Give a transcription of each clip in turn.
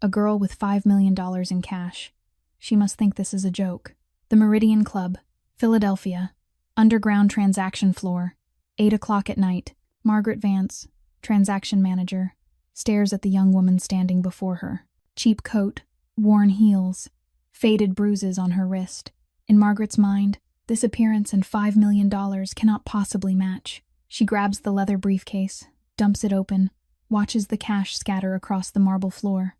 A girl with $5 million in cash. She must think this is a joke. The Meridian Club, Philadelphia. Underground transaction floor. 8 o'clock at night. Margaret Vance, transaction manager, stares at the young woman standing before her. Cheap coat, worn heels, faded bruises on her wrist. In Margaret's mind, this appearance and $5 million cannot possibly match. She grabs the leather briefcase, dumps it open, watches the cash scatter across the marble floor.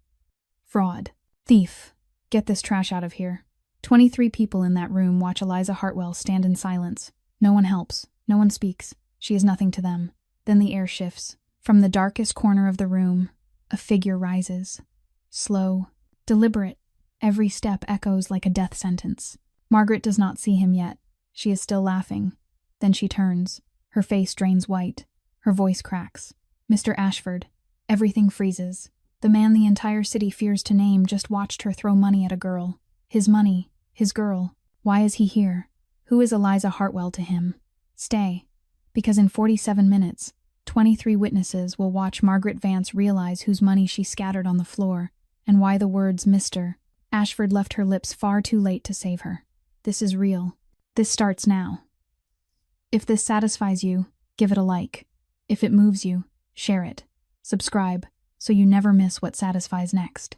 Fraud. Thief. Get this trash out of here. 23 people in that room watch Eliza Hartwell stand in silence. No one helps. No one speaks. She is nothing to them. Then the air shifts. From the darkest corner of the room, a figure rises. Slow, deliberate. Every step echoes like a death sentence. Margaret does not see him yet. She is still laughing. Then she turns. Her face drains white. Her voice cracks. Mr. Ashford. Everything freezes. The man the entire city fears to name just watched her throw money at a girl. His money. His girl. Why is he here? Who is Eliza Hartwell to him? Stay. Because in 47 minutes, 23 witnesses will watch Margaret Vance realize whose money she scattered on the floor, and why the words Mr. Ashford left her lips far too late to save her. This is real. This starts now. If this satisfies you, give it a like. If it moves you, share it. Subscribe, so you never miss what satisfies next.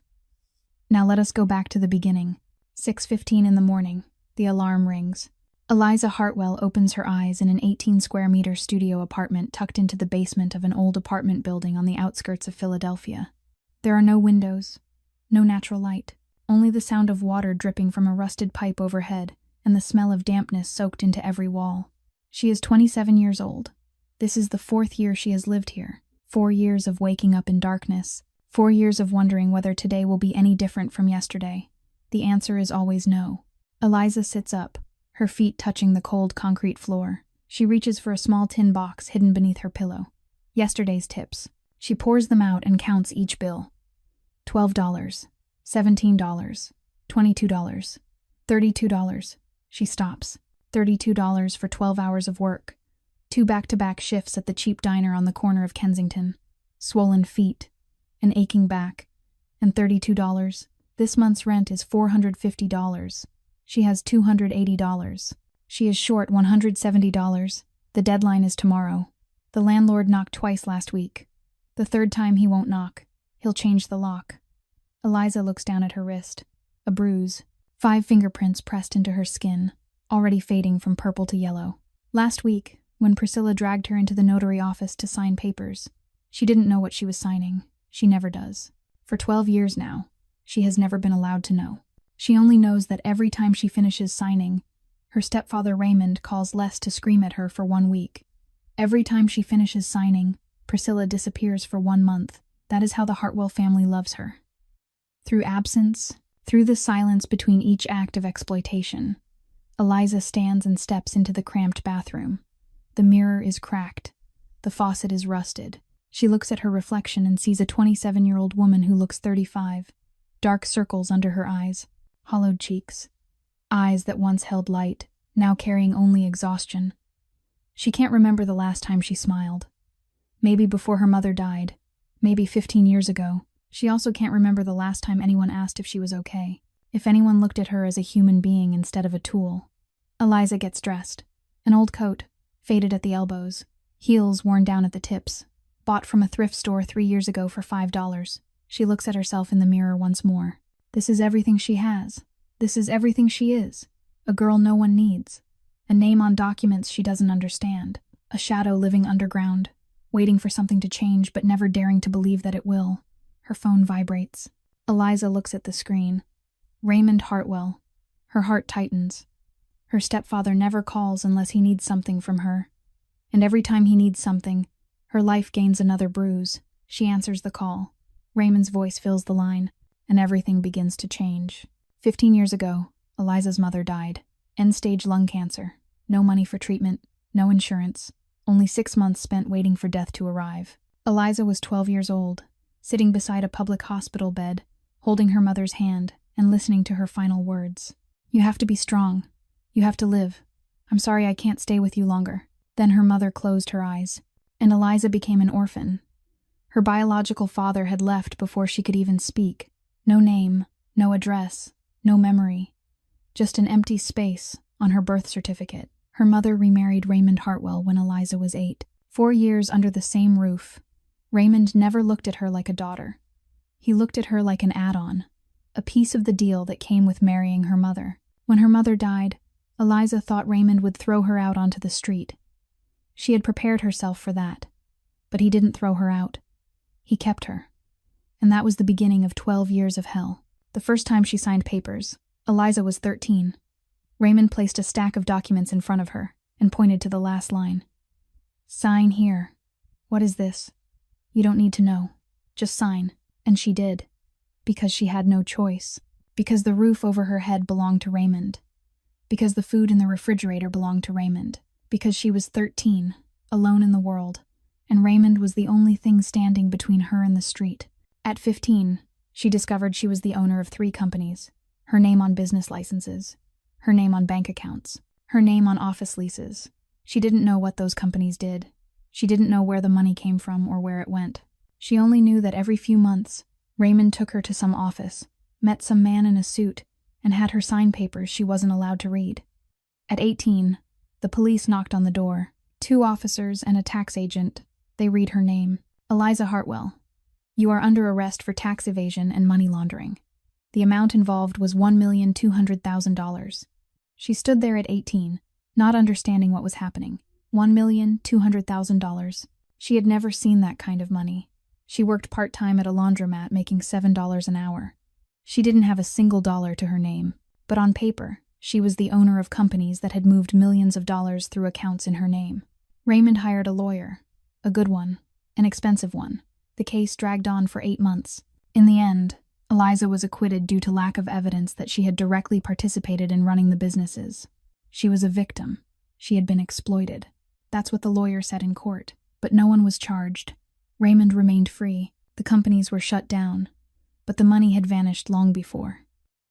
Now let us go back to the beginning. 6:15 in the morning. The alarm rings. Eliza Hartwell opens her eyes in an 18-square-meter studio apartment tucked into the basement of an old apartment building on the outskirts of Philadelphia. There are no windows, no natural light, only the sound of water dripping from a rusted pipe overhead and the smell of dampness soaked into every wall. She is 27 years old. This is the 4th year she has lived here. 4 years of waking up in darkness. 4 years of wondering whether today will be any different from yesterday. The answer is always no. Eliza sits up, her feet touching the cold concrete floor. She reaches for a small tin box hidden beneath her pillow. Yesterday's tips. She pours them out and counts each bill. $12, $17, $22, $32. She stops. $32 for 12 hours of work. 2 back-to-back shifts at the cheap diner on the corner of Kensington. Swollen feet, an aching back, and $32. This month's rent is $450. She has $280. She is short $170. The deadline is tomorrow. The landlord knocked twice last week. The 3rd time he won't knock. He'll change the lock. Eliza looks down at her wrist. A bruise. 5 fingerprints pressed into her skin, already fading from purple to yellow. Last week, when Priscilla dragged her into the notary office to sign papers, she didn't know what she was signing. She never does. For 12 years now, she has never been allowed to know. She only knows that every time she finishes signing, her stepfather Raymond calls Les to scream at her for 1 week. Every time she finishes signing, Priscilla disappears for 1 month. That is how the Hartwell family loves her. Through absence, through the silence between each act of exploitation, Eliza stands and steps into the cramped bathroom. The mirror is cracked. The faucet is rusted. She looks at her reflection and sees a 27-year-old woman who looks 35. Dark circles under her eyes. Hollowed cheeks. Eyes that once held light, now carrying only exhaustion. She can't remember the last time she smiled. Maybe before her mother died. Maybe 15 years ago. She also can't remember the last time anyone asked if she was okay. If anyone looked at her as a human being instead of a tool. Eliza gets dressed. An old coat, faded at the elbows. Heels worn down at the tips. Bought from a thrift store 3 years ago for $5. She looks at herself in the mirror once more. This is everything she has. This is everything she is. A girl no one needs. A name on documents she doesn't understand. A shadow living underground, waiting for something to change but never daring to believe that it will. Her phone vibrates. Eliza looks at the screen. Raymond Hartwell. Her heart tightens. Her stepfather never calls unless he needs something from her. And every time he needs something, her life gains another bruise. She answers the call. Raymond's voice fills the line, and everything begins to change. 15 years ago, Eliza's mother died. End-stage lung cancer. No money for treatment, no insurance. Only 6 months spent waiting for death to arrive. Eliza was 12 years old, sitting beside a public hospital bed, holding her mother's hand and listening to her final words. "You have to be strong. You have to live. I'm sorry I can't stay with you longer." Then her mother closed her eyes, and Eliza became an orphan. Her biological father had left before she could even speak. No name, no address, no memory. Just an empty space on her birth certificate. Her mother remarried Raymond Hartwell when Eliza was 8. 4 years under the same roof. Raymond never looked at her like a daughter. He looked at her like an add-on, a piece of the deal that came with marrying her mother. When her mother died, Eliza thought Raymond would throw her out onto the street. She had prepared herself for that, but he didn't throw her out. He kept her. And that was the beginning of 12 years of hell. The first time she signed papers, Eliza was 13. Raymond placed a stack of documents in front of her and pointed to the last line. Sign here. What is this? You don't need to know. Just sign. And she did. Because she had no choice. Because the roof over her head belonged to Raymond. Because the food in the refrigerator belonged to Raymond. Because she was 13, alone in the world, and Raymond was the only thing standing between her and the street. At 15, she discovered she was the owner of 3 companies, her name on business licenses, her name on bank accounts, her name on office leases. She didn't know what those companies did. She didn't know where the money came from or where it went. She only knew that every few months, Raymond took her to some office, met some man in a suit, and had her sign papers she wasn't allowed to read. At 18, the police knocked on the door. 2 officers and a tax agent. They read her name. Eliza Hartwell. You are under arrest for tax evasion and money laundering. The amount involved was $1,200,000. She stood there at 18, not understanding what was happening. $1,200,000. She had never seen that kind of money. She worked part-time at a laundromat making $7 an hour. She didn't have a single dollar to her name, but on paper, she was the owner of companies that had moved millions of dollars through accounts in her name. Raymond hired a lawyer, a good one, an expensive one. The case dragged on for 8 months. In the end, Eliza was acquitted due to lack of evidence that she had directly participated in running the businesses. She was a victim. She had been exploited. That's what the lawyer said in court. But no one was charged. Raymond remained free. The companies were shut down. But the money had vanished long before.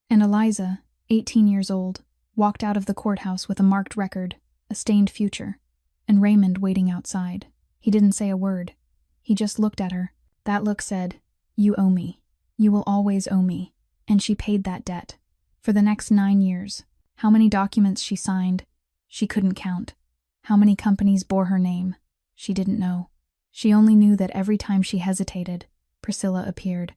And Eliza, 18 years old, walked out of the courthouse with a marked record, a stained future, and Raymond waiting outside. He didn't say a word. He just looked at her. That look said, "You owe me. You will always owe me." And she paid that debt. For the next 9 years. How many documents she signed, she couldn't count. How many companies bore her name, she didn't know. She only knew that every time she hesitated, Priscilla appeared.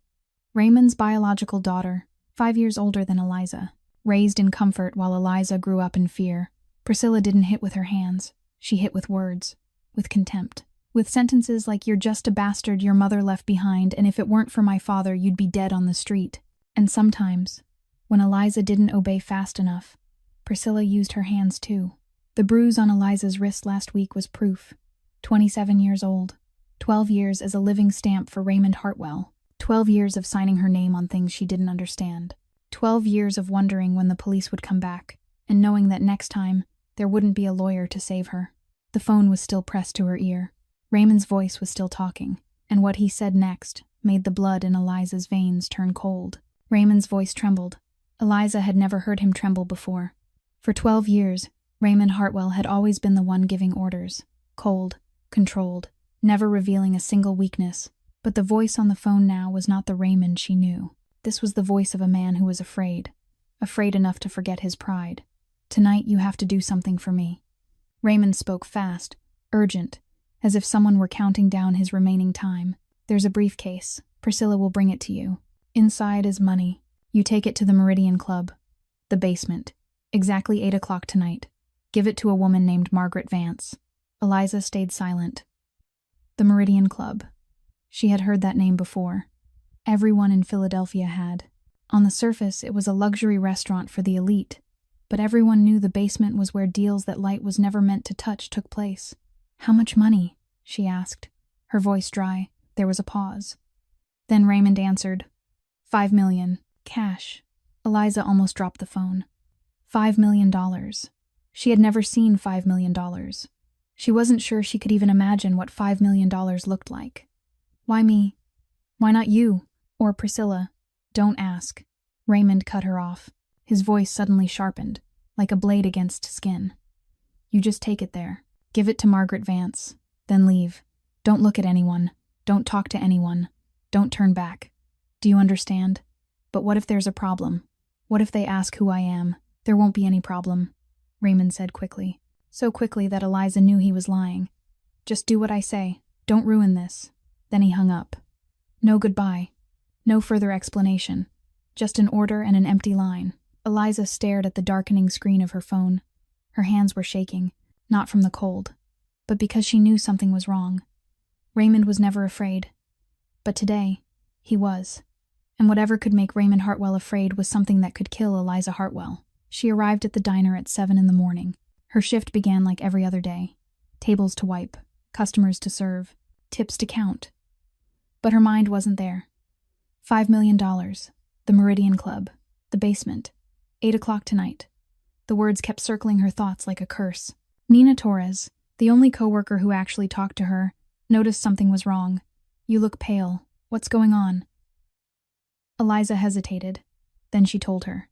Raymond's biological daughter, 5 years older than Eliza, raised in comfort while Eliza grew up in fear. Priscilla didn't hit with her hands. She hit with words, with contempt. With sentences like, "You're just a bastard your mother left behind, and if it weren't for my father, you'd be dead on the street." And sometimes, when Eliza didn't obey fast enough, Priscilla used her hands too. The bruise on Eliza's wrist last week was proof. 27 years old. 12 years as a living stamp for Raymond Hartwell. 12 years of signing her name on things she didn't understand. 12 years of wondering when the police would come back, and knowing that next time, there wouldn't be a lawyer to save her. The phone was still pressed to her ear. Raymond's voice was still talking, and what he said next made the blood in Eliza's veins turn cold. Raymond's voice trembled. Eliza had never heard him tremble before. For 12 years, Raymond Hartwell had always been the one giving orders. Cold, controlled, never revealing a single weakness. But the voice on the phone now was not the Raymond she knew. This was the voice of a man who was afraid. Afraid enough to forget his pride. "Tonight you have to do something for me." Raymond spoke fast, urgent, as if someone were counting down his remaining time. "There's a briefcase. Priscilla will bring it to you. Inside is money. You take it to the Meridian Club. The basement. Exactly 8 o'clock tonight. Give it to a woman named Margaret Vance." Eliza stayed silent. The Meridian Club. She had heard that name before. Everyone in Philadelphia had. On the surface, it was a luxury restaurant for the elite, but everyone knew the basement was where deals that light was never meant to touch took place. "How much money?" she asked, her voice dry. There was a pause. Then Raymond answered, $5 million, cash." Eliza almost dropped the phone. $5 million. She had never seen $5 million. She wasn't sure she could even imagine what $5 million looked like. "Why me? Why not you? Or Priscilla? Don't ask." Raymond cut her off. His voice suddenly sharpened, like a blade against skin. "You just take it there. Give it to Margaret Vance. Then leave. Don't look at anyone. Don't talk to anyone. Don't turn back. Do you understand?" But what if there's a problem? What if they ask who I am? There won't be any problem, Raymond said quickly. So quickly that Eliza knew he was lying. Just do what I say. Don't ruin this. Then he hung up. No goodbye. No further explanation. Just an order and an empty line. Eliza stared at the darkening screen of her phone. Her hands were shaking, not from the cold, but because she knew something was wrong. Raymond was never afraid. But today, he was. And whatever could make Raymond Hartwell afraid was something that could kill Eliza Hartwell. She arrived at the diner at 7 in the morning. Her shift began like every other day. Tables to wipe, customers to serve, tips to count. But her mind wasn't there. $5 million, the Meridian Club, the basement, 8 o'clock tonight. The words kept circling her thoughts like a curse. Nina Torres, the only coworker who actually talked to her, noticed something was wrong. You look pale. What's going on? Eliza hesitated. Then she told her.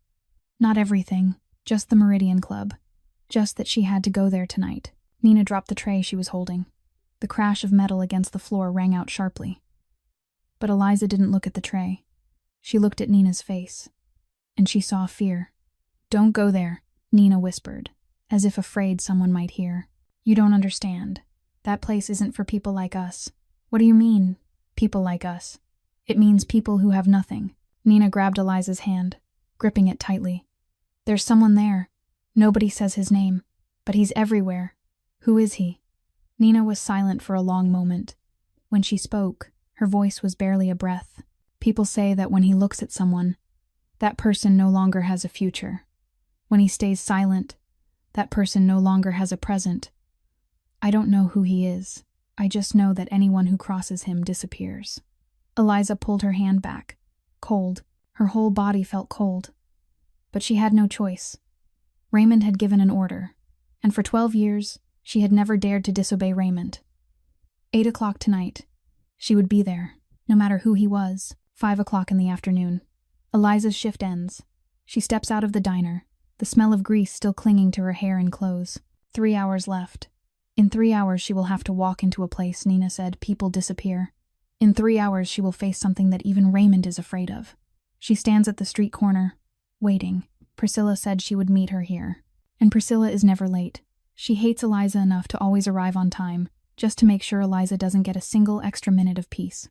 Not everything, just the Meridian Club. Just that she had to go there tonight. Nina dropped the tray she was holding. The crash of metal against the floor rang out sharply. But Eliza didn't look at the tray. She looked at Nina's face. And she saw fear. Don't go there, Nina whispered, as if afraid someone might hear. You don't understand. That place isn't for people like us. What do you mean, people like us? It means people who have nothing. Nina grabbed Eliza's hand, gripping it tightly. There's someone there. Nobody says his name, but he's everywhere. Who is he? Nina was silent for a long moment. When she spoke, her voice was barely a breath. People say that when he looks at someone, that person no longer has a future. When he stays silent, that person no longer has a present. I don't know who he is. I just know that anyone who crosses him disappears. Eliza pulled her hand back. Cold. Her whole body felt cold. But she had no choice. Raymond had given an order, and for 12 years, she had never dared to disobey Raymond. 8 o'clock tonight. She would be there, no matter who he was. 5 o'clock in the afternoon. Eliza's shift ends. She steps out of the diner, the smell of grease still clinging to her hair and clothes. 3 hours left. In 3 hours she will have to walk into a place, Nina said, people disappear. In 3 hours she will face something that even Raymond is afraid of. She stands at the street corner, waiting. Priscilla said she would meet her here. And Priscilla is never late. She hates Eliza enough to always arrive on time, just to make sure Eliza doesn't get a single extra minute of peace.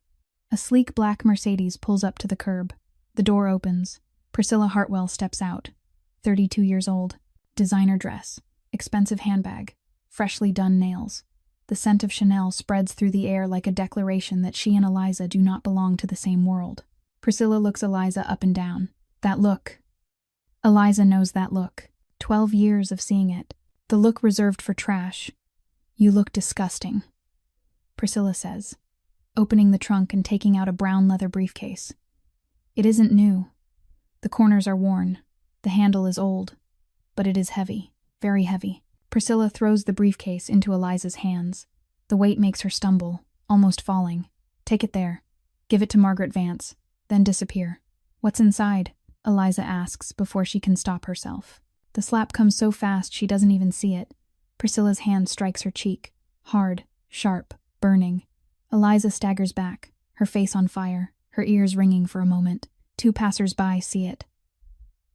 A sleek black Mercedes pulls up to the curb. The door opens. Priscilla Hartwell steps out. 32 years old. Designer dress. Expensive handbag. Freshly done nails. The scent of Chanel spreads through the air like a declaration that she and Eliza do not belong to the same world. Priscilla looks Eliza up and down. That look. Eliza knows that look. 12 years of seeing it. The look reserved for trash. You look disgusting, Priscilla says, opening the trunk and taking out a brown leather briefcase. It isn't new. The corners are worn. The handle is old. But it is heavy. Very heavy. Priscilla throws the briefcase into Eliza's hands. The weight makes her stumble, almost falling. Take it there. Give it to Margaret Vance. Then disappear. What's inside? Eliza asks before she can stop herself. The slap comes so fast she doesn't even see it. Priscilla's hand strikes her cheek. Hard, sharp, burning. Eliza staggers back, her face on fire, her ears ringing for a moment. 2 passers-by see it.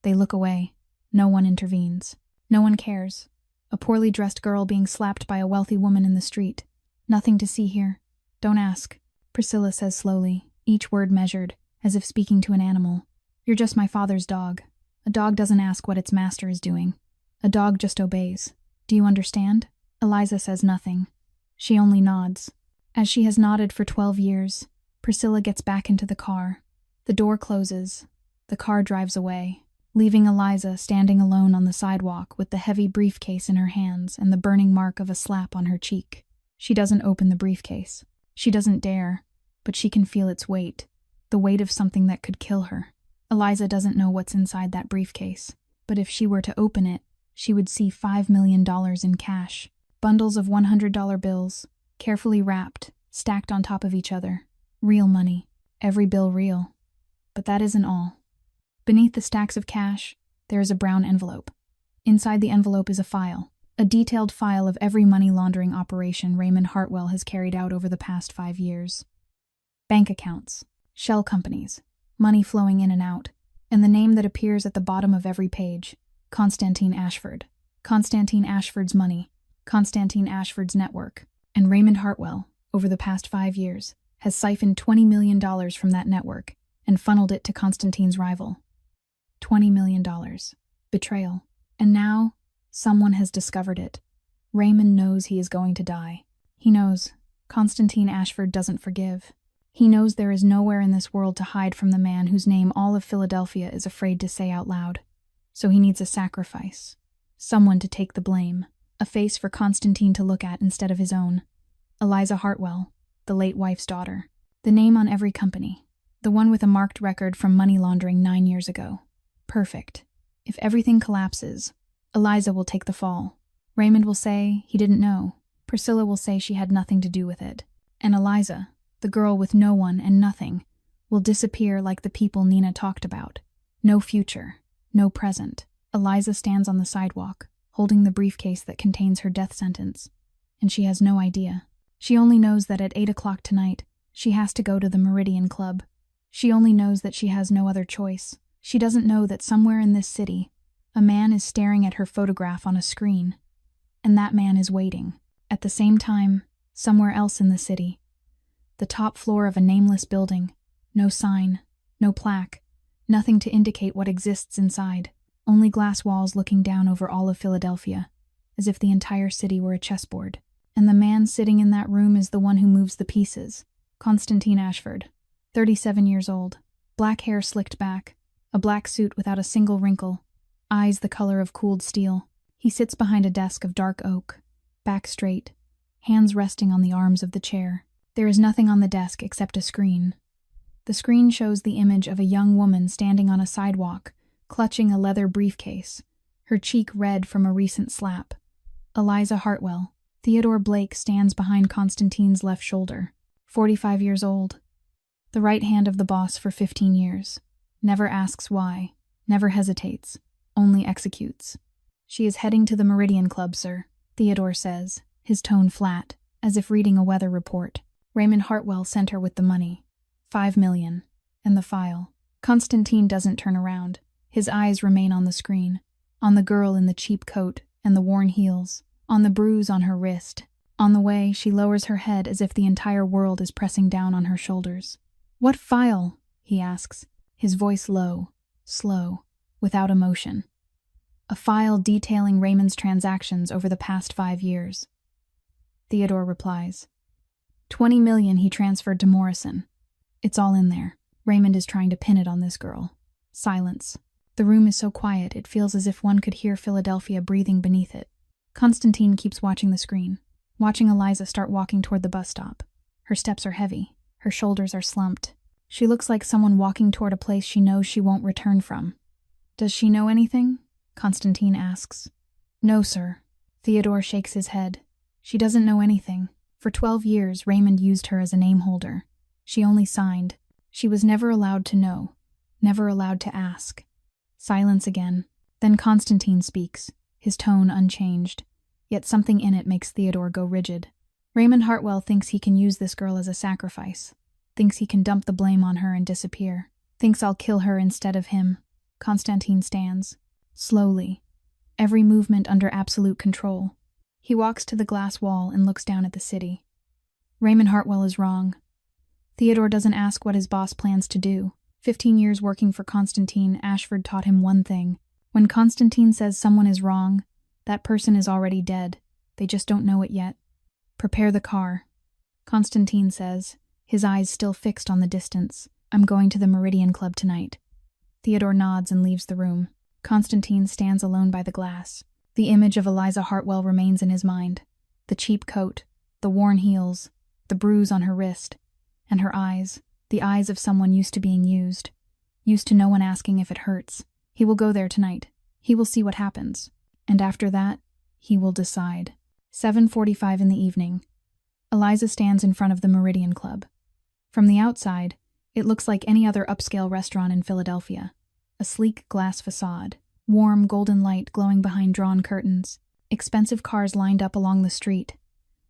They look away. No one intervenes. No one cares. A poorly dressed girl being slapped by a wealthy woman in the street. Nothing to see here. Don't ask, Priscilla says slowly, each word measured, as if speaking to an animal. You're just my father's dog. A dog doesn't ask what its master is doing. A dog just obeys. Do you understand? Eliza says nothing. She only nods. As she has nodded for 12 years, Priscilla gets back into the car. The door closes. The car drives away, leaving Eliza standing alone on the sidewalk with the heavy briefcase in her hands and the burning mark of a slap on her cheek. She doesn't open the briefcase. She doesn't dare, but she can feel its weight, the weight of something that could kill her. Eliza doesn't know what's inside that briefcase, but if she were to open it, she would see $5 million in cash. Bundles of $100 bills, carefully wrapped, stacked on top of each other. Real money. Every bill real. But that isn't all. Beneath the stacks of cash, there is a brown envelope. Inside the envelope is a file. A detailed file of every money laundering operation Raymond Hartwell has carried out over the past 5 years. Bank accounts. Shell companies. Money flowing in and out. And the name that appears at the bottom of every page: Constantine Ashford. Constantine Ashford's money. Constantine Ashford's network. And Raymond Hartwell, over the past 5 years, has siphoned $20 million from that network and funneled it to Constantine's rival. $20 million. Betrayal. And now, someone has discovered it. Raymond knows he is going to die. He knows Constantine Ashford doesn't forgive. He knows there is nowhere in this world to hide from the man whose name all of Philadelphia is afraid to say out loud. So he needs a sacrifice. Someone to take the blame. A face for Constantine to look at instead of his own. Eliza Hartwell, the late wife's daughter. The name on every company. The one with a marked record from money laundering 9 years ago. Perfect. If everything collapses, Eliza will take the fall. Raymond will say he didn't know. Priscilla will say she had nothing to do with it. And Eliza, the girl with no one and nothing, will disappear like the people Nina talked about. No future. No present. Eliza stands on the sidewalk, holding the briefcase that contains her death sentence. And she has no idea. She only knows that at 8 o'clock tonight, she has to go to the Meridian Club. She only knows that she has no other choice. She doesn't know that somewhere in this city, a man is staring at her photograph on a screen. And that man is waiting. At the same time, somewhere else in the city, the top floor of a nameless building, no sign, no plaque, nothing to indicate what exists inside, only glass walls looking down over all of Philadelphia, as if the entire city were a chessboard. And the man sitting in that room is the one who moves the pieces, Constantine Ashford, 37 years old, black hair slicked back, a black suit without a single wrinkle, eyes the color of cooled steel. He sits behind a desk of dark oak, back straight, hands resting on the arms of the chair. There is nothing on the desk except a screen. The screen shows the image of a young woman standing on a sidewalk, clutching a leather briefcase, her cheek red from a recent slap. Eliza Hartwell. Theodore Blake stands behind Constantine's left shoulder, 45 years old. The right hand of the boss for 15 years. Never asks why, never hesitates, only executes. She is heading to the Meridian Club, sir, Theodore says, his tone flat, as if reading a weather report. Raymond Hartwell sent her with the money. $5 million. And the file. Constantine doesn't turn around. His eyes remain on the screen. On the girl in the cheap coat and the worn heels. On the bruise on her wrist. On the way, she lowers her head as if the entire world is pressing down on her shoulders. "What file?" he asks, his voice low, slow, without emotion. "A file detailing Raymond's transactions over the past 5 years. Theodore replies. $20 million he transferred to Morrison. It's all in there. Raymond is trying to pin it on this girl. Silence. The room is so quiet it feels as if one could hear Philadelphia breathing beneath it. Constantine keeps watching the screen, watching Eliza start walking toward the bus stop. Her steps are heavy. Her shoulders are slumped. She looks like someone walking toward a place she knows she won't return from. "Does she know anything?" Constantine asks. "No, sir." Theodore shakes his head. "She doesn't know anything. For 12 years, Raymond used her as a name holder. She only signed. She was never allowed to know, never allowed to ask." Silence again. Then Constantine speaks, his tone unchanged, yet something in it makes Theodore go rigid. Raymond Hartwell thinks he can use this girl as a sacrifice, thinks he can dump the blame on her and disappear, thinks I'll kill her instead of him. Constantine stands, slowly, every movement under absolute control. He walks to the glass wall and looks down at the city. Raymond Hartwell is wrong. Theodore doesn't ask what his boss plans to do. 15 years working for Constantine Ashford taught him one thing. When Constantine says someone is wrong, that person is already dead. They just don't know it yet. "Prepare the car," Constantine says, his eyes still fixed on the distance. "I'm going to the Meridian Club tonight." Theodore nods and leaves the room. Constantine stands alone by the glass. The image of Eliza Hartwell remains in his mind. The cheap coat, the worn heels, the bruise on her wrist, and her eyes, the eyes of someone used to being used to no one asking if it hurts. He will go there tonight. He will see what happens. And after that, he will decide. 7:45 in the evening. Eliza stands in front of the Meridian Club. From the outside, it looks like any other upscale restaurant in Philadelphia. A sleek glass facade, warm golden light glowing behind drawn curtains, expensive cars lined up along the street,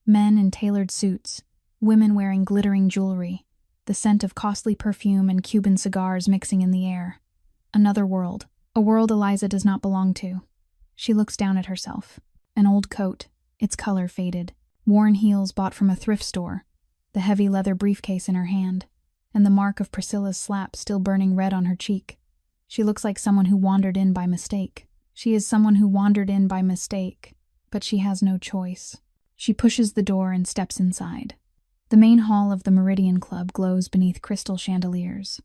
men in tailored suits, women wearing glittering jewelry, the scent of costly perfume and Cuban cigars mixing in the air. Another world. A world Eliza does not belong to. She looks down at herself. An old coat, its color faded. Worn heels bought from a thrift store. The heavy leather briefcase in her hand. And the mark of Priscilla's slap still burning red on her cheek. She looks like someone who wandered in by mistake. She is someone who wandered in by mistake, but she has no choice. She pushes the door and steps inside. The main hall of the Meridian Club glows beneath crystal chandeliers.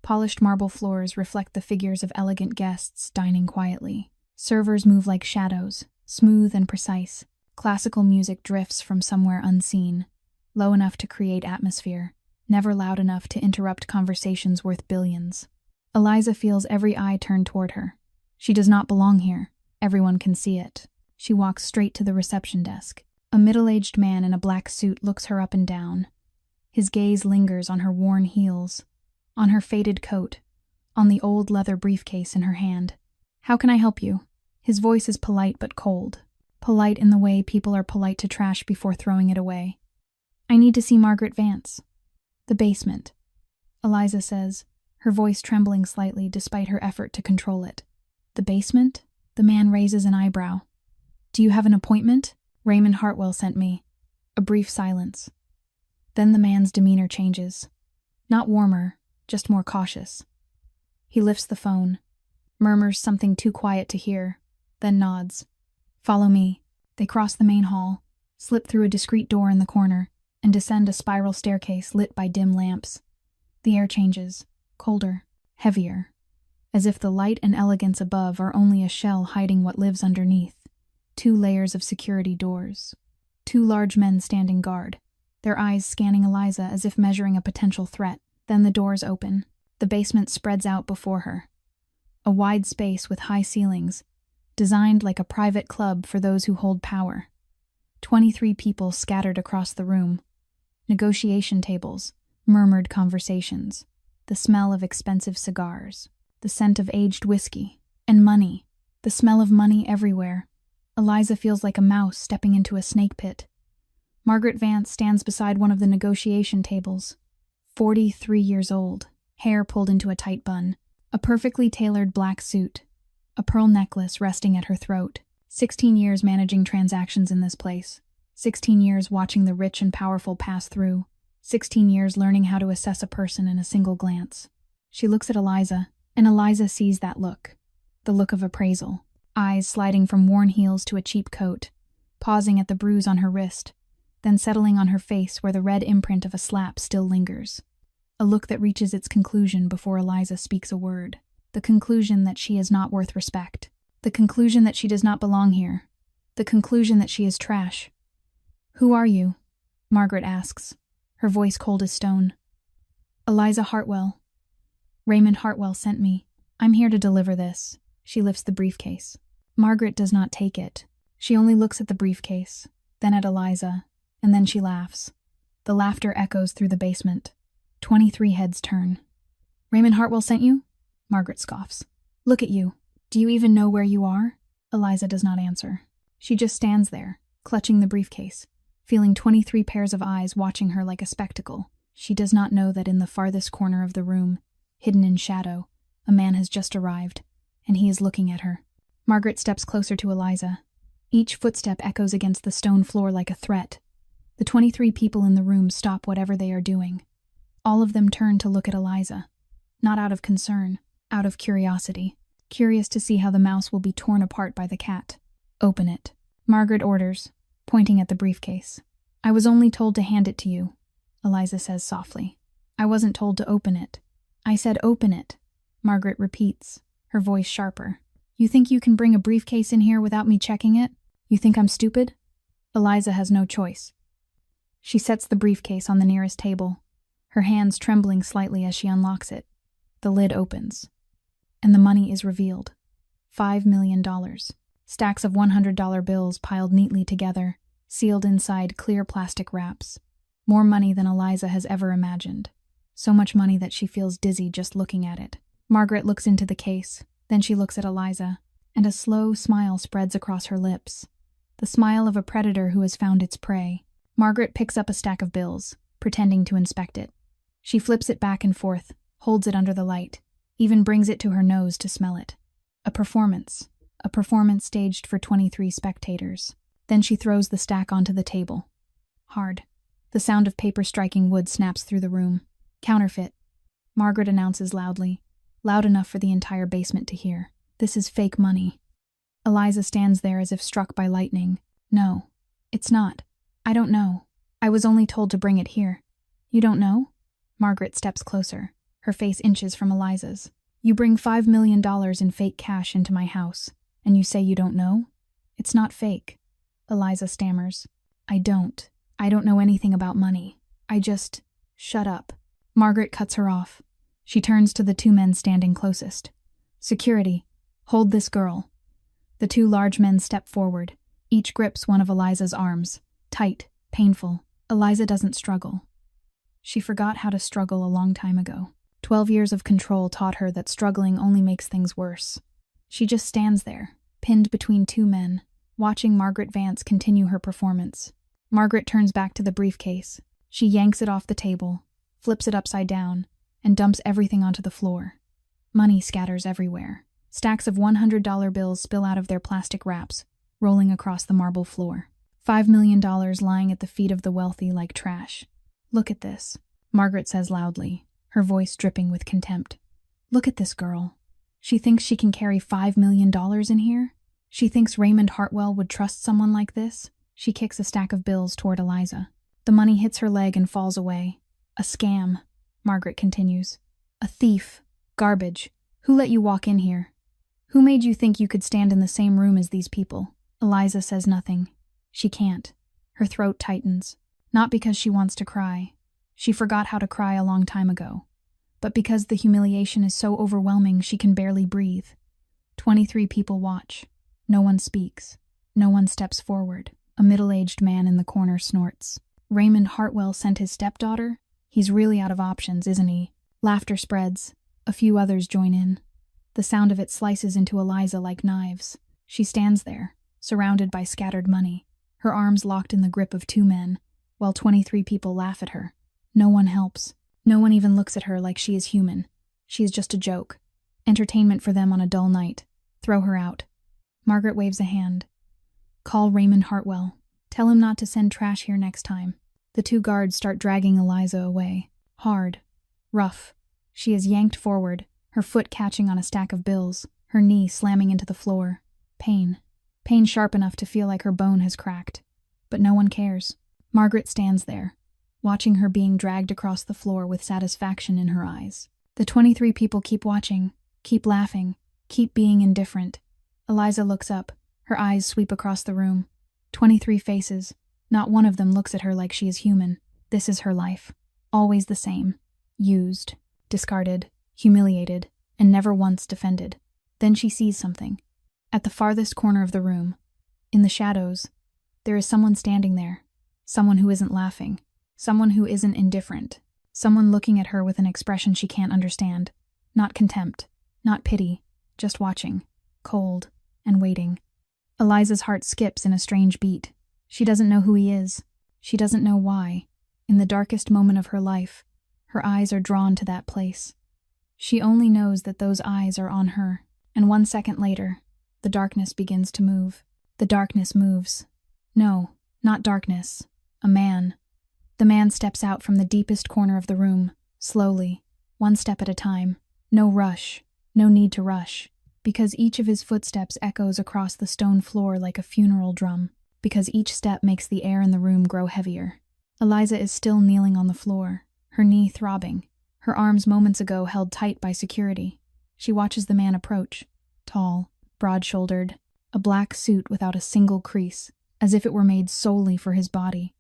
Polished marble floors reflect the figures of elegant guests dining quietly. Servers move like shadows, smooth and precise. Classical music drifts from somewhere unseen, low enough to create atmosphere, never loud enough to interrupt conversations worth billions. Eliza feels every eye turned toward her. She does not belong here. Everyone can see it. She walks straight to the reception desk. A middle-aged man in a black suit looks her up and down. His gaze lingers on her worn heels, on her faded coat, on the old leather briefcase in her hand. "How can I help you?" His voice is polite but cold. Polite in the way people are polite to trash before throwing it away. "I need to see Margaret Vance." "The basement," Eliza says, her voice trembling slightly despite her effort to control it. "The basement?" The man raises an eyebrow. "Do you have an appointment?" "Raymond Hartwell sent me." A brief silence. Then the man's demeanor changes. Not warmer, just more cautious. He lifts the phone, murmurs something too quiet to hear, then nods. "Follow me." They cross the main hall, slip through a discreet door in the corner, and descend a spiral staircase lit by dim lamps. The air changes, colder, heavier, as if the light and elegance above are only a shell hiding what lives underneath. 2 layers of security doors. 2 large men standing guard, their eyes scanning Eliza as if measuring a potential threat. Then the doors open. The basement spreads out before her. A wide space with high ceilings, designed like a private club for those who hold power. 23 people scattered across the room. Negotiation tables, murmured conversations, the smell of expensive cigars, the scent of aged whiskey, and money, the smell of money everywhere. Eliza feels like a mouse stepping into a snake pit. Margaret Vance stands beside one of the negotiation tables. 43 years old, hair pulled into a tight bun, a perfectly tailored black suit, a pearl necklace resting at her throat. 16 years managing transactions in this place. 16 years watching the rich and powerful pass through. 16 years learning how to assess a person in a single glance. She looks at Eliza, and Eliza sees that look. The look of appraisal. Eyes sliding from worn heels to a cheap coat, pausing at the bruise on her wrist, then settling on her face where the red imprint of a slap still lingers. A look that reaches its conclusion before Eliza speaks a word. The conclusion that she is not worth respect. The conclusion that she does not belong here. The conclusion that she is trash. "Who are you?" Margaret asks, her voice cold as stone. "Eliza Hartwell. Raymond Hartwell sent me. I'm here to deliver this." She lifts the briefcase. Margaret does not take it. She only looks at the briefcase, then at Eliza, and then she laughs. The laughter echoes through the basement. 23 heads turn. "Raymond Hartwell sent you?" Margaret scoffs. "Look at you. Do you even know where you are?" Eliza does not answer. She just stands there, clutching the briefcase, feeling 23 pairs of eyes watching her like a spectacle. She does not know that in the farthest corner of the room, hidden in shadow, a man has just arrived, and he is looking at her. Margaret steps closer to Eliza. Each footstep echoes against the stone floor like a threat. The 23 people in the room stop whatever they are doing. All of them turn to look at Eliza, not out of concern, out of curiosity, curious to see how the mouse will be torn apart by the cat. "Open it," Margaret orders, pointing at the briefcase. "I was only told to hand it to you," Eliza says softly. "I wasn't told to open it." "I said open it," Margaret repeats, her voice sharper. "You think you can bring a briefcase in here without me checking it? You think I'm stupid?" Eliza has no choice. She sets the briefcase on the nearest table, her hands trembling slightly as she unlocks it. The lid opens, and the money is revealed. $5 million. Stacks of $100 bills piled neatly together, sealed inside clear plastic wraps. More money than Eliza has ever imagined. So much money that she feels dizzy just looking at it. Margaret looks into the case, then she looks at Eliza, and a slow smile spreads across her lips. The smile of a predator who has found its prey. Margaret picks up a stack of bills, pretending to inspect it. She flips it back and forth, holds it under the light. even brings it to her nose to smell it. A performance staged for 23 spectators. Then she throws the stack onto the table. Hard. The sound of paper striking wood snaps through the room. Counterfeit, Margaret announces loudly, loud enough for the entire basement to hear. This is fake money. Eliza stands there as if struck by lightning. No, it's not. I don't know. I was only told to bring it here. You don't know? Margaret steps closer. Her face inches from Eliza's. You bring $5 million in fake cash into my house, and you say you don't know? It's not fake. Eliza stammers. I don't know anything about money. Shut up. Margaret cuts her off. She turns to the two men standing closest. Security, hold this girl. The two large men step forward. Each grips one of Eliza's arms. Tight, painful. Eliza doesn't struggle. She forgot how to struggle a long time ago. 12 years of control taught her that struggling only makes things worse. She just stands there, pinned between two men, watching Margaret Vance continue her performance. Margaret turns back to the briefcase. She yanks it off the table, flips it upside down, and dumps everything onto the floor. Money scatters everywhere. Stacks of $100 bills spill out of their plastic wraps, rolling across the marble floor. $5 million lying at the feet of the wealthy like trash. Look at this, Margaret says loudly, her voice dripping with contempt. Look at this girl. She thinks she can carry $5 million in here? She thinks Raymond Hartwell would trust someone like this? She kicks a stack of bills toward Eliza. The money hits her leg and falls away. A scam, Margaret continues. A thief. Garbage. Who let you walk in here? Who made you think you could stand in the same room as these people? Eliza says nothing. She can't. Her throat tightens. Not because she wants to cry. She forgot how to cry a long time ago. But because the humiliation is so overwhelming she can barely breathe. 23 people watch. No one speaks. No one steps forward. A middle-aged man in the corner snorts. Raymond Hartwell sent his stepdaughter? He's really out of options, isn't he? Laughter spreads. A few others join in. The sound of it slices into Eliza like knives. She stands there, surrounded by scattered money, her arms locked in the grip of two men, while 23 people laugh at her. No one helps. No one even looks at her like she is human. She is just a joke. Entertainment for them on a dull night. Throw her out. Margaret waves a hand. Call Raymond Hartwell. Tell him not to send trash here next time. The two guards start dragging Eliza away. Hard. Rough. She is yanked forward, her foot catching on a stack of bills, her knee slamming into the floor. Pain. Pain sharp enough to feel like her bone has cracked. But no one cares. Margaret stands there, watching her being dragged across the floor with satisfaction in her eyes. The 23 people keep watching, keep laughing, keep being indifferent. Eliza looks up. Her eyes sweep across the room. 23 faces. Not one of them looks at her like she is human. This is her life. Always the same. Used, discarded, humiliated, and never once defended. Then she sees something. At the farthest corner of the room, in the shadows, there is someone standing there. Someone who isn't laughing. Someone who isn't indifferent. Someone looking at her with an expression she can't understand. Not contempt. Not pity. Just watching. Cold. And waiting. Eliza's heart skips in a strange beat. She doesn't know who he is. She doesn't know why. In the darkest moment of her life, her eyes are drawn to that place. She only knows that those eyes are on her, and 1 second later, the darkness begins to move. The darkness moves. No, not darkness. A man. The man steps out from the deepest corner of the room, slowly, 1 step at a time. No rush. No need to rush. Because each of his footsteps echoes across the stone floor like a funeral drum. Because each step makes the air in the room grow heavier. Eliza is still kneeling on the floor, her knee throbbing, her arms moments ago held tight by security. She watches the man approach. Tall, broad-shouldered, a black suit without a single crease, as if it were made solely for his body.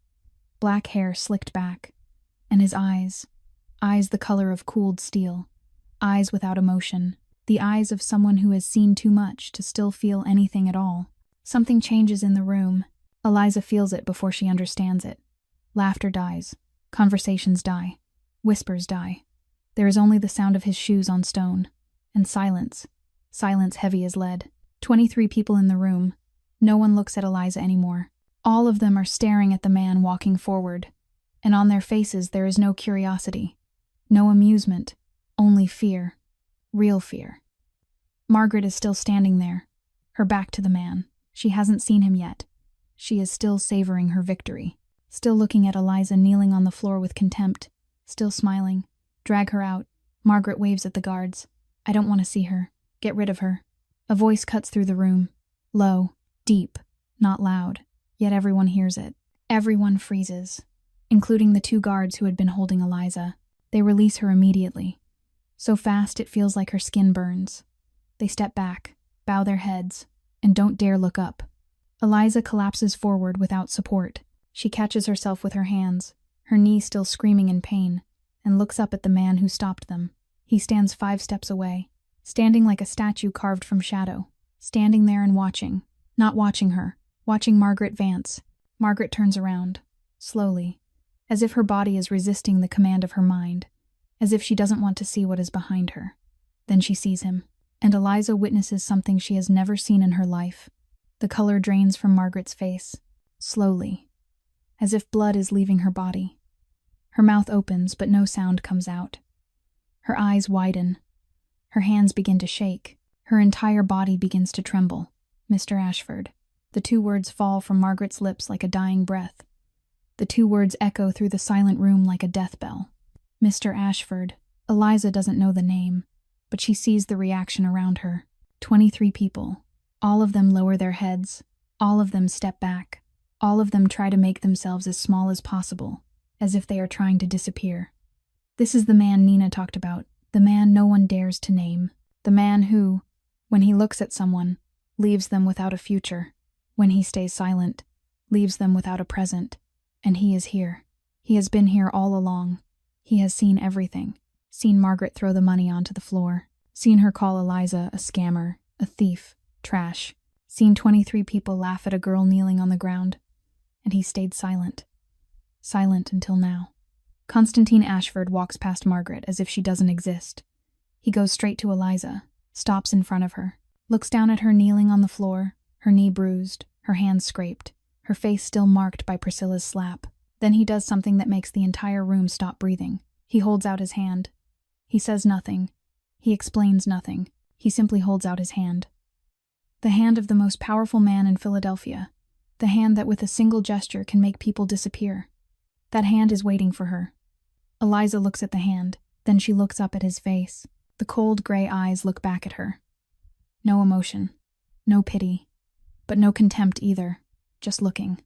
Black hair slicked back, and his eyes the color of cooled steel, eyes without emotion, the eyes of someone who has seen too much to still feel anything at all. Something changes in the room. Eliza feels it before she understands it. Laughter dies. Conversations die. Whispers die. There is only the sound of his shoes on stone. And silence. Silence heavy as lead. 23 people in the room. No one looks at Eliza anymore. All of them are staring at the man walking forward. And on their faces there is no curiosity. No amusement. Only fear. Real fear. Margaret is still standing there, her back to the man. She hasn't seen him yet. She is still savoring her victory, still looking at Eliza kneeling on the floor with contempt, still smiling. Drag her out. Margaret waves at the guards. I don't want to see her. Get rid of her. A voice cuts through the room. Low, deep, not loud, yet everyone hears it. Everyone freezes, including the two guards who had been holding Eliza. They release her immediately. So fast it feels like her skin burns. They step back, bow their heads, and don't dare look up. Eliza collapses forward without support. She catches herself with her hands, her knee still screaming in pain, and looks up at the man who stopped them. He stands 5 steps away, standing like a statue carved from shadow, standing there and watching. Not watching her, watching Margaret Vance. Margaret turns around, slowly, as if her body is resisting the command of her mind, as if she doesn't want to see what is behind her. Then she sees him, and Eliza witnesses something she has never seen in her life. The color drains from Margaret's face, slowly, as if blood is leaving her body. Her mouth opens, but no sound comes out. Her eyes widen. Her hands begin to shake. Her entire body begins to tremble. Mr. Ashford. The 2 words fall from Margaret's lips like a dying breath. The 2 words echo through the silent room like a death bell. Mr. Ashford. Eliza doesn't know the name, but she sees the reaction around her. 23 people. All of them lower their heads. All of them step back. All of them try to make themselves as small as possible, as if they are trying to disappear. This is the man Nina talked about, the man no one dares to name, the man who, when he looks at someone, leaves them without a future, when he stays silent, leaves them without a present. And he is here. He has been here all along. He has seen everything, seen Margaret throw the money onto the floor, seen her call Eliza a scammer, a thief, trash, seen 23 people laugh at a girl kneeling on the ground, and he stayed silent. Silent until now. Constantine Ashford walks past Margaret as if she doesn't exist. He goes straight to Eliza, stops in front of her, looks down at her kneeling on the floor, her knee bruised, her hands scraped, her face still marked by Priscilla's slap. Then he does something that makes the entire room stop breathing. He holds out his hand. He says nothing. He explains nothing. He simply holds out his hand. The hand of the most powerful man in Philadelphia. The hand that with a single gesture can make people disappear. That hand is waiting for her. Eliza looks at the hand, then she looks up at his face. The cold gray eyes look back at her. No emotion, no pity, but no contempt either, just looking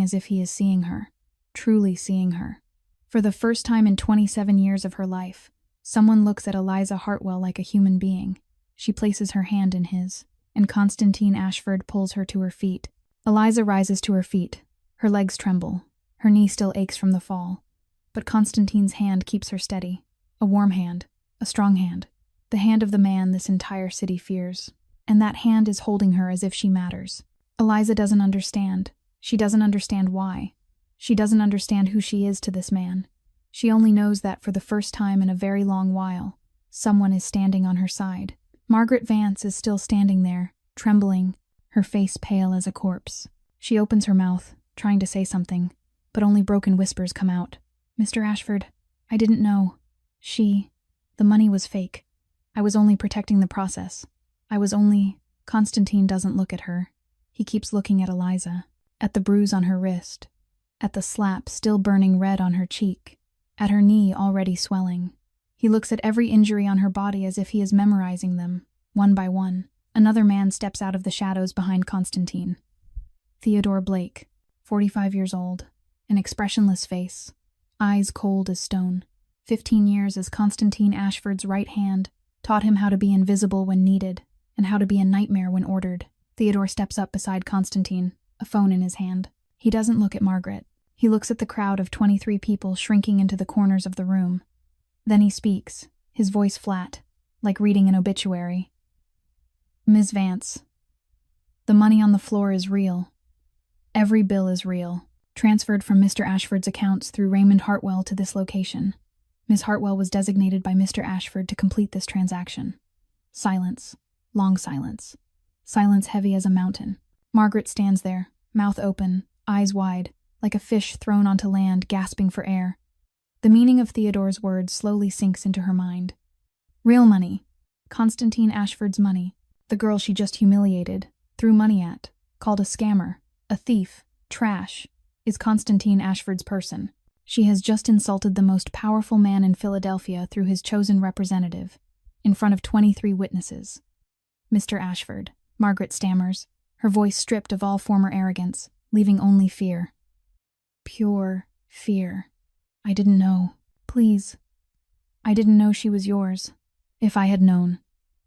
as if he is seeing her, truly seeing her. For the first time in 27 years of her life, someone looks at Eliza Hartwell like a human being. She places her hand in his, and Constantine Ashford pulls her to her feet. Eliza rises to her feet. Her legs tremble. Her knee still aches from the fall. But Constantine's hand keeps her steady. A warm hand. A strong hand. The hand of the man this entire city fears. And that hand is holding her as if she matters. Eliza doesn't understand. She doesn't understand why. She doesn't understand who she is to this man. She only knows that for the first time in a very long while, someone is standing on her side. Margaret Vance is still standing there, trembling, her face pale as a corpse. She opens her mouth, trying to say something, but only broken whispers come out. Mr. Ashford, I didn't know. The money was fake. I was only protecting the process. Constantine doesn't look at her. He keeps looking at Eliza, at the bruise on her wrist, at the slap still burning red on her cheek, at her knee already swelling. He looks at every injury on her body as if he is memorizing them, one by one. Another man steps out of the shadows behind Constantine. Theodore Blake, 45 years old, an expressionless face, eyes cold as stone. 15 years as Constantine Ashford's right hand taught him how to be invisible when needed and how to be a nightmare when ordered. Theodore steps up beside Constantine, a phone in his hand. He doesn't look at Margaret. He looks at the crowd of 23 people shrinking into the corners of the room. Then he speaks, his voice flat, like reading an obituary. Ms. Vance, the money on the floor is real. Every bill is real, transferred from Mr. Ashford's accounts through Raymond Hartwell to this location. Ms. Hartwell was designated by Mr. Ashford to complete this transaction. Silence. Long silence. Silence heavy as a mountain. Margaret stands there, mouth open, eyes wide, like a fish thrown onto land, gasping for air. The meaning of Theodore's words slowly sinks into her mind. Real money. Constantine Ashford's money. The girl she just humiliated, threw money at, called a scammer, a thief, trash, is Constantine Ashford's person. She has just insulted the most powerful man in Philadelphia through his chosen representative, in front of 23 witnesses. Mr. Ashford, Margaret stammers, her voice stripped of all former arrogance, leaving only fear. Pure fear. I didn't know. Please. I didn't know she was yours. If I had known,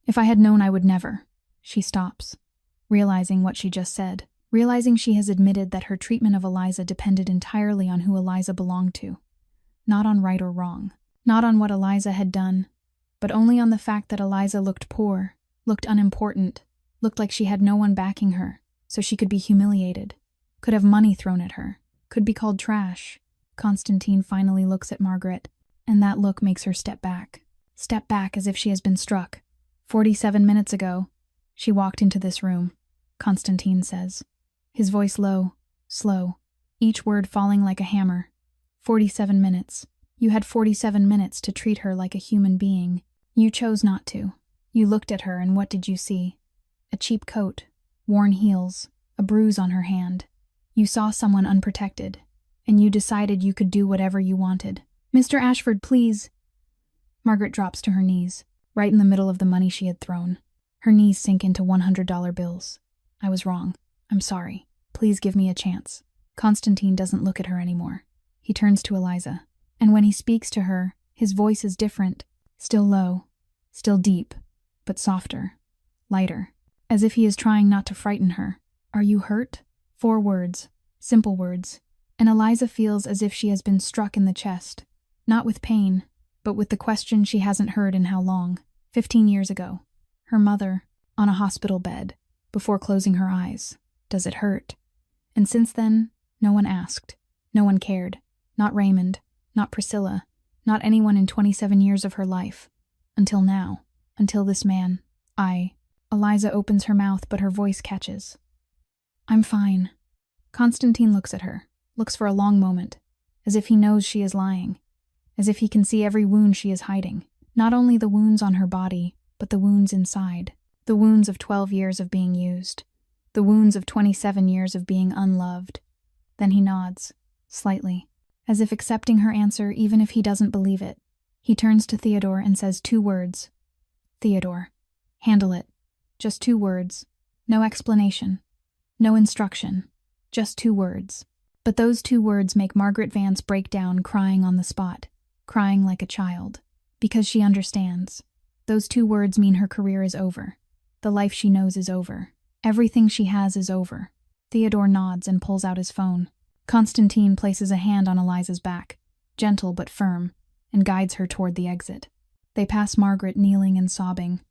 I would never. She stops, realizing what she just said, realizing she has admitted that her treatment of Eliza depended entirely on who Eliza belonged to. Not on right or wrong, not on what Eliza had done, but only on the fact that Eliza looked poor, looked unimportant, looked like she had no one backing her, so she could be humiliated, could have money thrown at her, could be called trash. Constantine finally looks at Margaret, and that look makes her step back as if she has been struck. 47 minutes ago, she walked into this room, Constantine says, his voice low, slow, each word falling like a hammer. 47 minutes. You had 47 minutes to treat her like a human being. You chose not to. You looked at her, and what did you see? A cheap coat, worn heels, a bruise on her hand. You saw someone unprotected, and you decided you could do whatever you wanted. Mr. Ashford, please. Margaret drops to her knees, right in the middle of the money she had thrown. Her knees sink into $100 bills. I was wrong. I'm sorry. Please give me a chance. Constantine doesn't look at her anymore. He turns to Eliza, and when he speaks to her, his voice is different, still low, still deep, but softer, lighter, as if he is trying not to frighten her. Are you hurt? 4 words, simple words, and Eliza feels as if she has been struck in the chest, not with pain, but with the question she hasn't heard in how long. 15 years ago. Her mother, on a hospital bed, before closing her eyes. Does it hurt? And since then, no one asked. No one cared. Not Raymond, not Priscilla, not anyone in 27 years of her life. Until now. Until this man. Eliza opens her mouth, but her voice catches. I'm fine. Constantine looks at her, looks for a long moment, as if he knows she is lying, as if he can see every wound she is hiding. Not only the wounds on her body, but the wounds inside. The wounds of 12 years of being used. The wounds of 27 years of being unloved. Then he nods, slightly, as if accepting her answer even if he doesn't believe it. He turns to Theodore and says 2 words. Theodore, handle it. Just 2 words. No explanation. No instruction. Just 2 words. But those 2 words make Margaret Vance break down crying on the spot, crying like a child. Because she understands. Those 2 words mean her career is over. The life she knows is over. Everything she has is over. Theodore nods and pulls out his phone. Constantine places a hand on Eliza's back, gentle but firm, and guides her toward the exit. They pass Margaret kneeling and sobbing.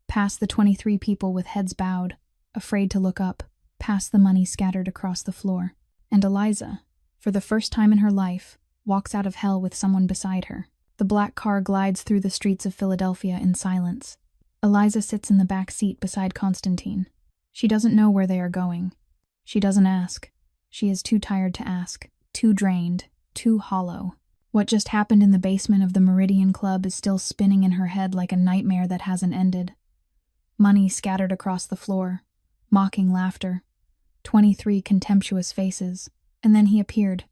Past the 23 people with heads bowed, afraid to look up, past the money scattered across the floor. And Eliza, for the first time in her life, walks out of hell with someone beside her. The black car glides through the streets of Philadelphia in silence. Eliza sits in the back seat beside Constantine. She doesn't know where they are going. She doesn't ask. She is too tired to ask, too drained, too hollow. What just happened in the basement of the Meridian Club is still spinning in her head like a nightmare that hasn't ended. Money scattered across the floor, mocking laughter, 23 contemptuous faces, and then he appeared.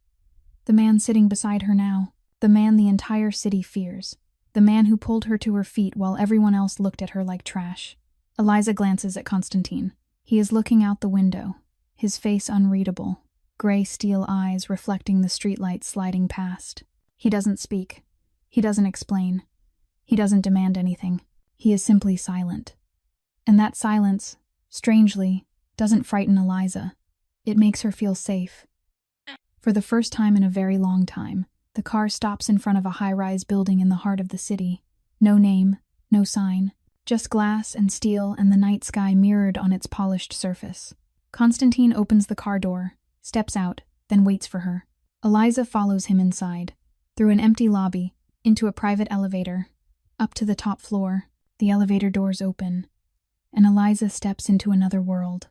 The man sitting beside her now. The man the entire city fears. The man who pulled her to her feet while everyone else looked at her like trash. Eliza glances at Constantine. He is looking out the window, his face unreadable, gray steel eyes reflecting the streetlights sliding past. He doesn't speak. He doesn't explain. He doesn't demand anything. He is simply silent. And that silence, strangely, doesn't frighten Eliza. It makes her feel safe. For the first time in a very long time, the car stops in front of a high-rise building in the heart of the city. No name, no sign, just glass and steel and the night sky mirrored on its polished surface. Constantine opens the car door, steps out, then waits for her. Eliza follows him inside, through an empty lobby, into a private elevator. Up to the top floor, the elevator doors open, and Eliza steps into another world.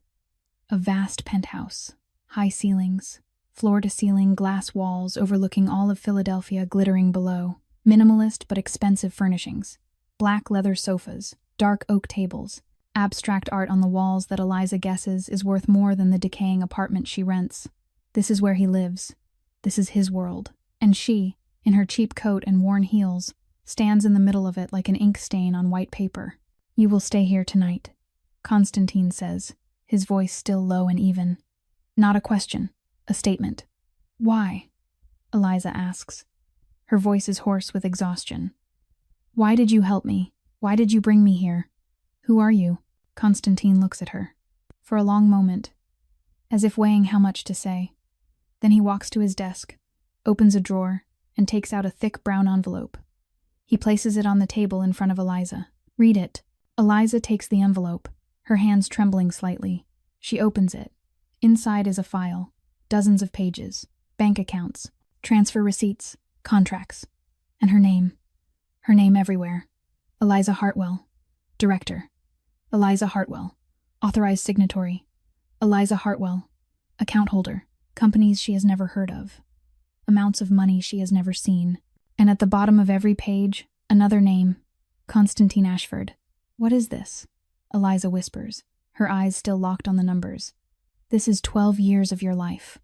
A vast penthouse, high ceilings, floor-to-ceiling glass walls overlooking all of Philadelphia glittering below. Minimalist but expensive furnishings. Black leather sofas, dark oak tables, abstract art on the walls that Eliza guesses is worth more than the decaying apartment she rents. This is where he lives. This is his world. And she, in her cheap coat and worn heels, stands in the middle of it like an ink stain on white paper. "You will stay here tonight," Constantine says, his voice still low and even. Not a question, a statement. "Why?" Eliza asks. Her voice is hoarse with exhaustion. "Why did you help me? Why did you bring me here? Who are you?" Constantine looks at her. For a long moment, as if weighing how much to say. Then he walks to his desk, opens a drawer, and takes out a thick brown envelope. He places it on the table in front of Eliza. "Read it." Eliza takes the envelope, her hands trembling slightly. She opens it. Inside is a file, dozens of pages, bank accounts, transfer receipts, contracts, and her name. Her name everywhere. Eliza Hartwell. Director. Eliza Hartwell. Authorized signatory. Eliza Hartwell. Account holder. Companies she has never heard of. Amounts of money she has never seen. And at the bottom of every page, another name. Constantine Ashford. "What is this?" Eliza whispers, her eyes still locked on the numbers. "This is 12 years of your life."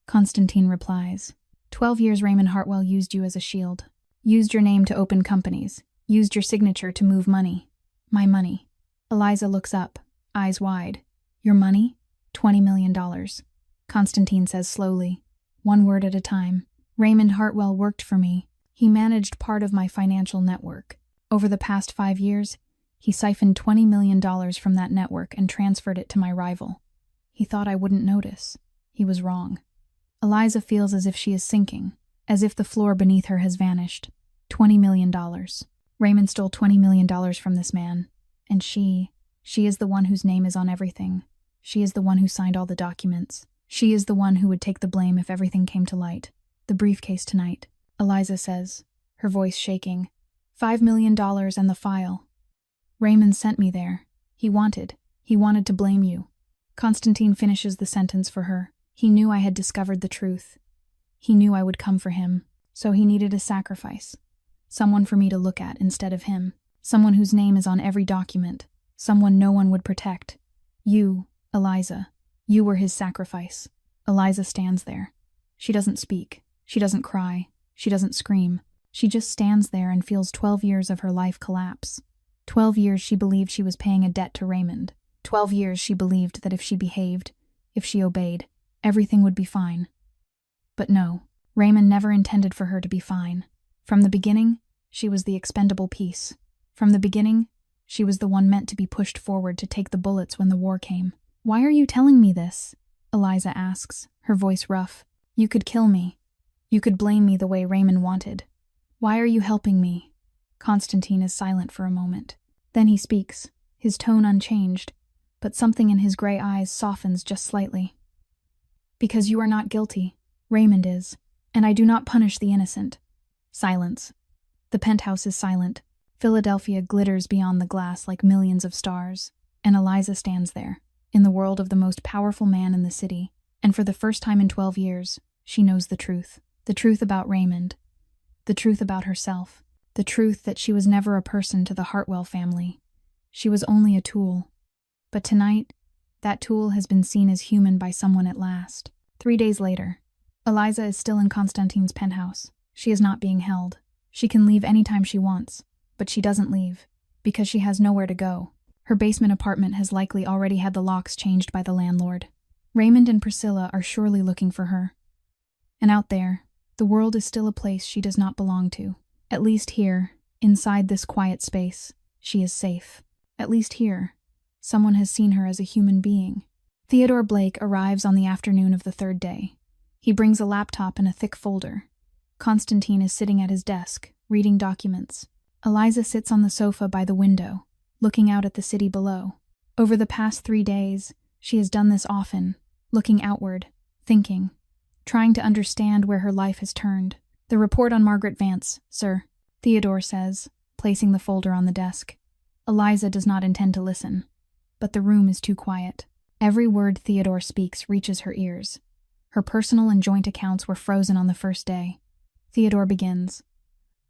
Constantine replies. 12 years Raymond Hartwell used you as a shield. Used your name to open companies. Used your signature to move money. My money. Eliza looks up, eyes wide. "Your money?" $20 million. Constantine says slowly, one word at a time. "Raymond Hartwell worked for me. He managed part of my financial network. Over the past 5 years, he siphoned $20 million from that network and transferred it to my rival. He thought I wouldn't notice. He was wrong." Eliza feels as if she is sinking, as if the floor beneath her has vanished. $20 million. Raymond stole $20 million from this man. And she is the one whose name is on everything. She is the one who signed all the documents. She is the one who would take the blame if everything came to light. "The briefcase tonight," Eliza says, her voice shaking. $5 million and the file. "Raymond sent me there. He wanted to blame you." Constantine finishes the sentence for her. "He knew I had discovered the truth. He knew I would come for him. So he needed a sacrifice. Someone for me to look at instead of him. Someone whose name is on every document. Someone no one would protect. You, Eliza. You were his sacrifice." Eliza stands there. She doesn't speak. She doesn't cry. She doesn't scream. She just stands there and feels 12 years of her life collapse. 12 years she believed she was paying a debt to Raymond. 12 years she believed that if she behaved, if she obeyed, everything would be fine. But no, Raymond never intended for her to be fine. From the beginning, she was the expendable piece. From the beginning, she was the one meant to be pushed forward to take the bullets when the war came. "Why are you telling me this?" Eliza asks, her voice rough. "You could kill me. You could blame me the way Raymond wanted. Why are you helping me?" Constantine is silent for a moment. Then he speaks, his tone unchanged, but something in his gray eyes softens just slightly. "Because you are not guilty. Raymond is, and I do not punish the innocent." Silence. The penthouse is silent. Philadelphia glitters beyond the glass like millions of stars, and Eliza stands there, in the world of the most powerful man in the city, and for the first time in 12 years, she knows the truth. The truth about Raymond. The truth about herself. The truth that she was never a person to the Hartwell family. She was only a tool. But tonight, that tool has been seen as human by someone at last. 3 days later, Eliza is still in Constantine's penthouse. She is not being held. She can leave anytime she wants, but she doesn't leave, because she has nowhere to go. Her basement apartment has likely already had the locks changed by the landlord. Raymond and Priscilla are surely looking for her. And out there, the world is still a place she does not belong to. At least here, inside this quiet space, she is safe. At least here, someone has seen her as a human being. Theodore Blake arrives on the afternoon of the 3rd day. He brings a laptop and a thick folder. Constantine is sitting at his desk, reading documents. Eliza sits on the sofa by the window, looking out at the city below. Over the past 3 days, she has done this often, looking outward, thinking, trying to understand where her life has turned. "The report on Margaret Vance, sir," Theodore says, placing the folder on the desk. Eliza does not intend to listen, but the room is too quiet. Every word Theodore speaks reaches her ears. Her personal and joint accounts were frozen on the first day. Theodore begins.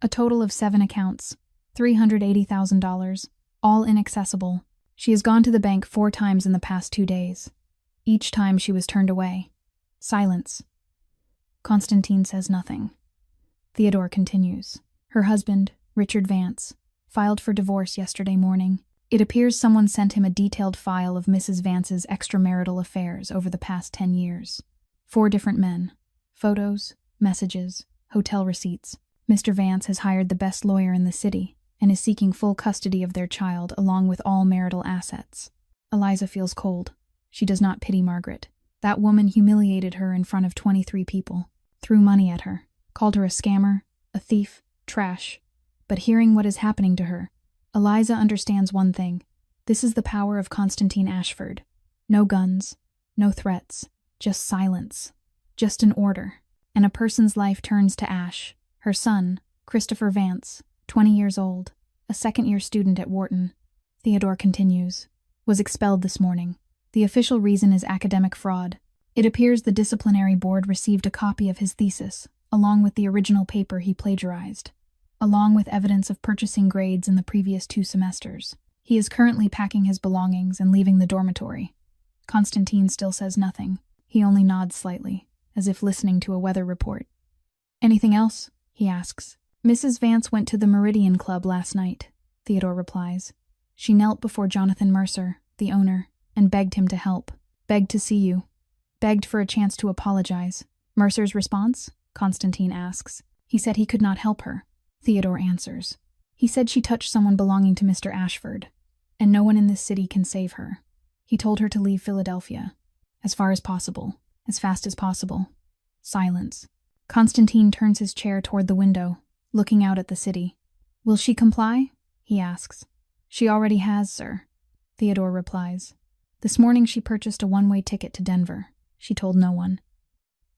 "A total of 7 accounts, $380,000, all inaccessible. She has gone to the bank 4 times in the past 2 days. Each time she was turned away. Silence. Constantine says nothing. Theodore continues. Her husband, Richard Vance, filed for divorce yesterday morning. It appears someone sent him a detailed file of Mrs. Vance's extramarital affairs over the past 10 years. 4 different men. Photos, messages, hotel receipts. Mr. Vance has hired the best lawyer in the city and is seeking full custody of their child along with all marital assets. Eliza feels cold. She does not pity Margaret. That woman humiliated her in front of 23 people, threw money at her, called her a scammer, a thief, trash. But hearing what is happening to her, Eliza understands one thing. This is the power of Constantine Ashford. No guns, no threats, just silence, just an order. And a person's life turns to ash. Her son, Christopher Vance, 20 years old, a second-year student at Wharton, Theodore continues, was expelled this morning. The official reason is academic fraud. It appears the disciplinary board received a copy of his thesis, along with the original paper he plagiarized, along with evidence of purchasing grades in the previous 2 semesters. He is currently packing his belongings and leaving the dormitory. Constantine still says nothing. He only nods slightly, as if listening to a weather report. Anything else? He asks. Mrs. Vance went to the Meridian Club last night, Theodore replies. She knelt before Jonathan Mercer, the owner, and begged him to help. Begged to see you. Begged for a chance to apologize. Mercer's response? Constantine asks. He said he could not help her. Theodore answers. He said she touched someone belonging to Mr. Ashford, and no one in this city can save her. He told her to leave Philadelphia. As far as possible. As fast as possible. Silence. Constantine turns his chair toward the window, looking out at the city. Will she comply? He asks. She already has, sir. Theodore replies. This morning she purchased a one-way ticket to Denver. She told no one.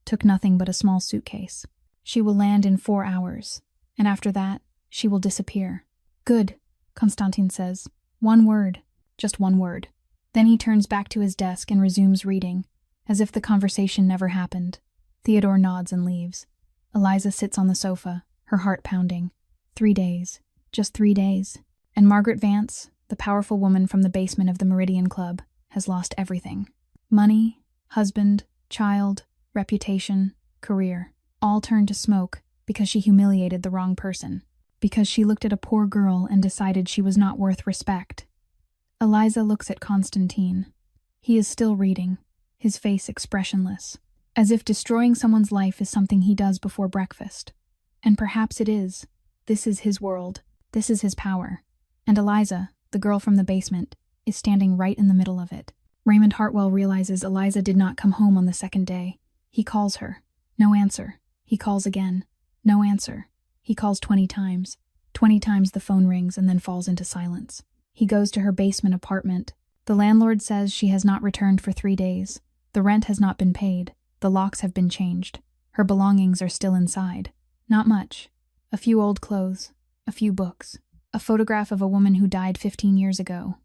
Took nothing but a small suitcase. She will land in 4 hours, and after that, she will disappear. Good, Constantine says. 1 word. Just 1 word. Then he turns back to his desk and resumes reading, as if the conversation never happened. Theodore nods and leaves. Eliza sits on the sofa, her heart pounding. 3 days. Just 3 days. And Margaret Vance, the powerful woman from the basement of the Meridian Club, has lost everything. Money, husband, child, reputation, career, all turned to smoke because she humiliated the wrong person, because she looked at a poor girl and decided she was not worth respect. Eliza looks at Constantine. He is still reading, his face expressionless, as if destroying someone's life is something he does before breakfast. And perhaps it is. This is his world. This is his power. And Eliza, the girl from the basement, is standing right in the middle of it. Raymond Hartwell realizes Eliza did not come home on the 2nd day. He calls her. No answer. He calls again. No answer. He calls 20 times. 20 times the phone rings and then falls into silence. He goes to her basement apartment. The landlord says she has not returned for 3 days. The rent has not been paid. The locks have been changed. Her belongings are still inside. Not much. A few old clothes. A few books. A photograph of a woman who died 15 years ago.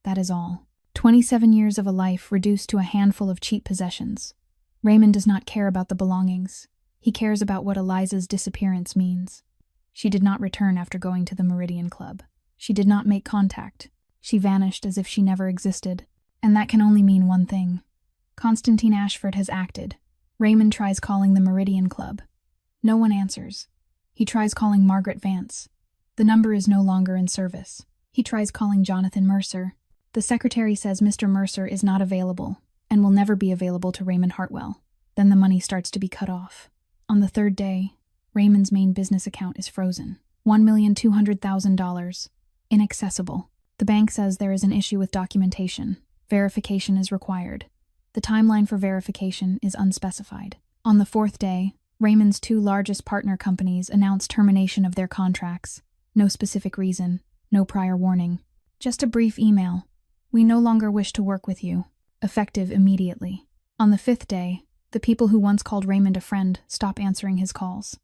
That is all. 27 years of a life reduced to a handful of cheap possessions. Raymond does not care about the belongings. He cares about what Eliza's disappearance means. She did not return after going to the Meridian Club. She did not make contact. She vanished as if she never existed. And that can only mean one thing. Constantine Ashford has acted. Raymond tries calling the Meridian Club. No one answers. He tries calling Margaret Vance. The number is no longer in service. He tries calling Jonathan Mercer. The secretary says Mr. Mercer is not available and will never be available to Raymond Hartwell. Then the money starts to be cut off. On the 3rd day, Raymond's main business account is frozen. $1,200,000. Inaccessible. The bank says there is an issue with documentation. Verification is required. The timeline for verification is unspecified. On the 4th day, Raymond's 2 largest partner companies announced termination of their contracts. No specific reason, no prior warning. Just a brief email. We no longer wish to work with you. Effective immediately. On the 5th day, the people who once called Raymond a friend stop answering his calls.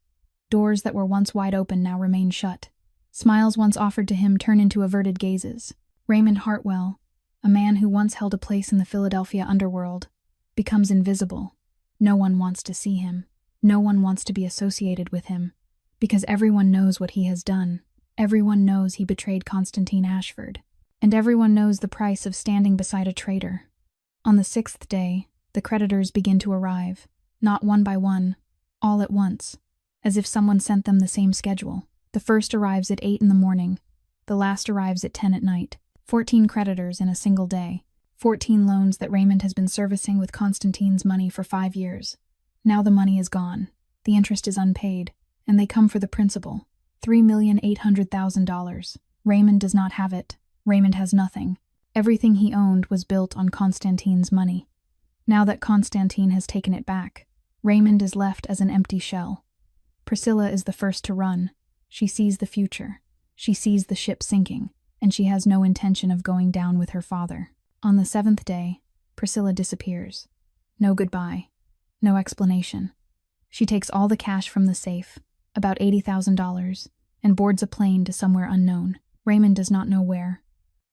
Doors that were once wide open now remain shut. Smiles once offered to him turn into averted gazes. Raymond Hartwell, a man who once held a place in the Philadelphia underworld, becomes invisible. No one wants to see him. No one wants to be associated with him, because everyone knows what he has done. Everyone knows he betrayed Constantine Ashford. And everyone knows the price of standing beside a traitor. On the 6th day, the creditors begin to arrive, not one by one, all at once, as if someone sent them the same schedule. The first arrives at 8 in the morning, the last arrives at 10 at night. 14 creditors in a single day. 14 loans that Raymond has been servicing with Constantine's money for 5 years. Now the money is gone, the interest is unpaid, and they come for the principal. $3,800,000. Raymond does not have it. Raymond has nothing. Everything he owned was built on Constantine's money. Now that Constantine has taken it back, Raymond is left as an empty shell. Priscilla is the first to run. She sees the future. She sees the ship sinking, and she has no intention of going down with her father. On the 7th day, Priscilla disappears. No goodbye. No explanation. She takes all the cash from the safe, about $80,000, and boards a plane to somewhere unknown. Raymond does not know where.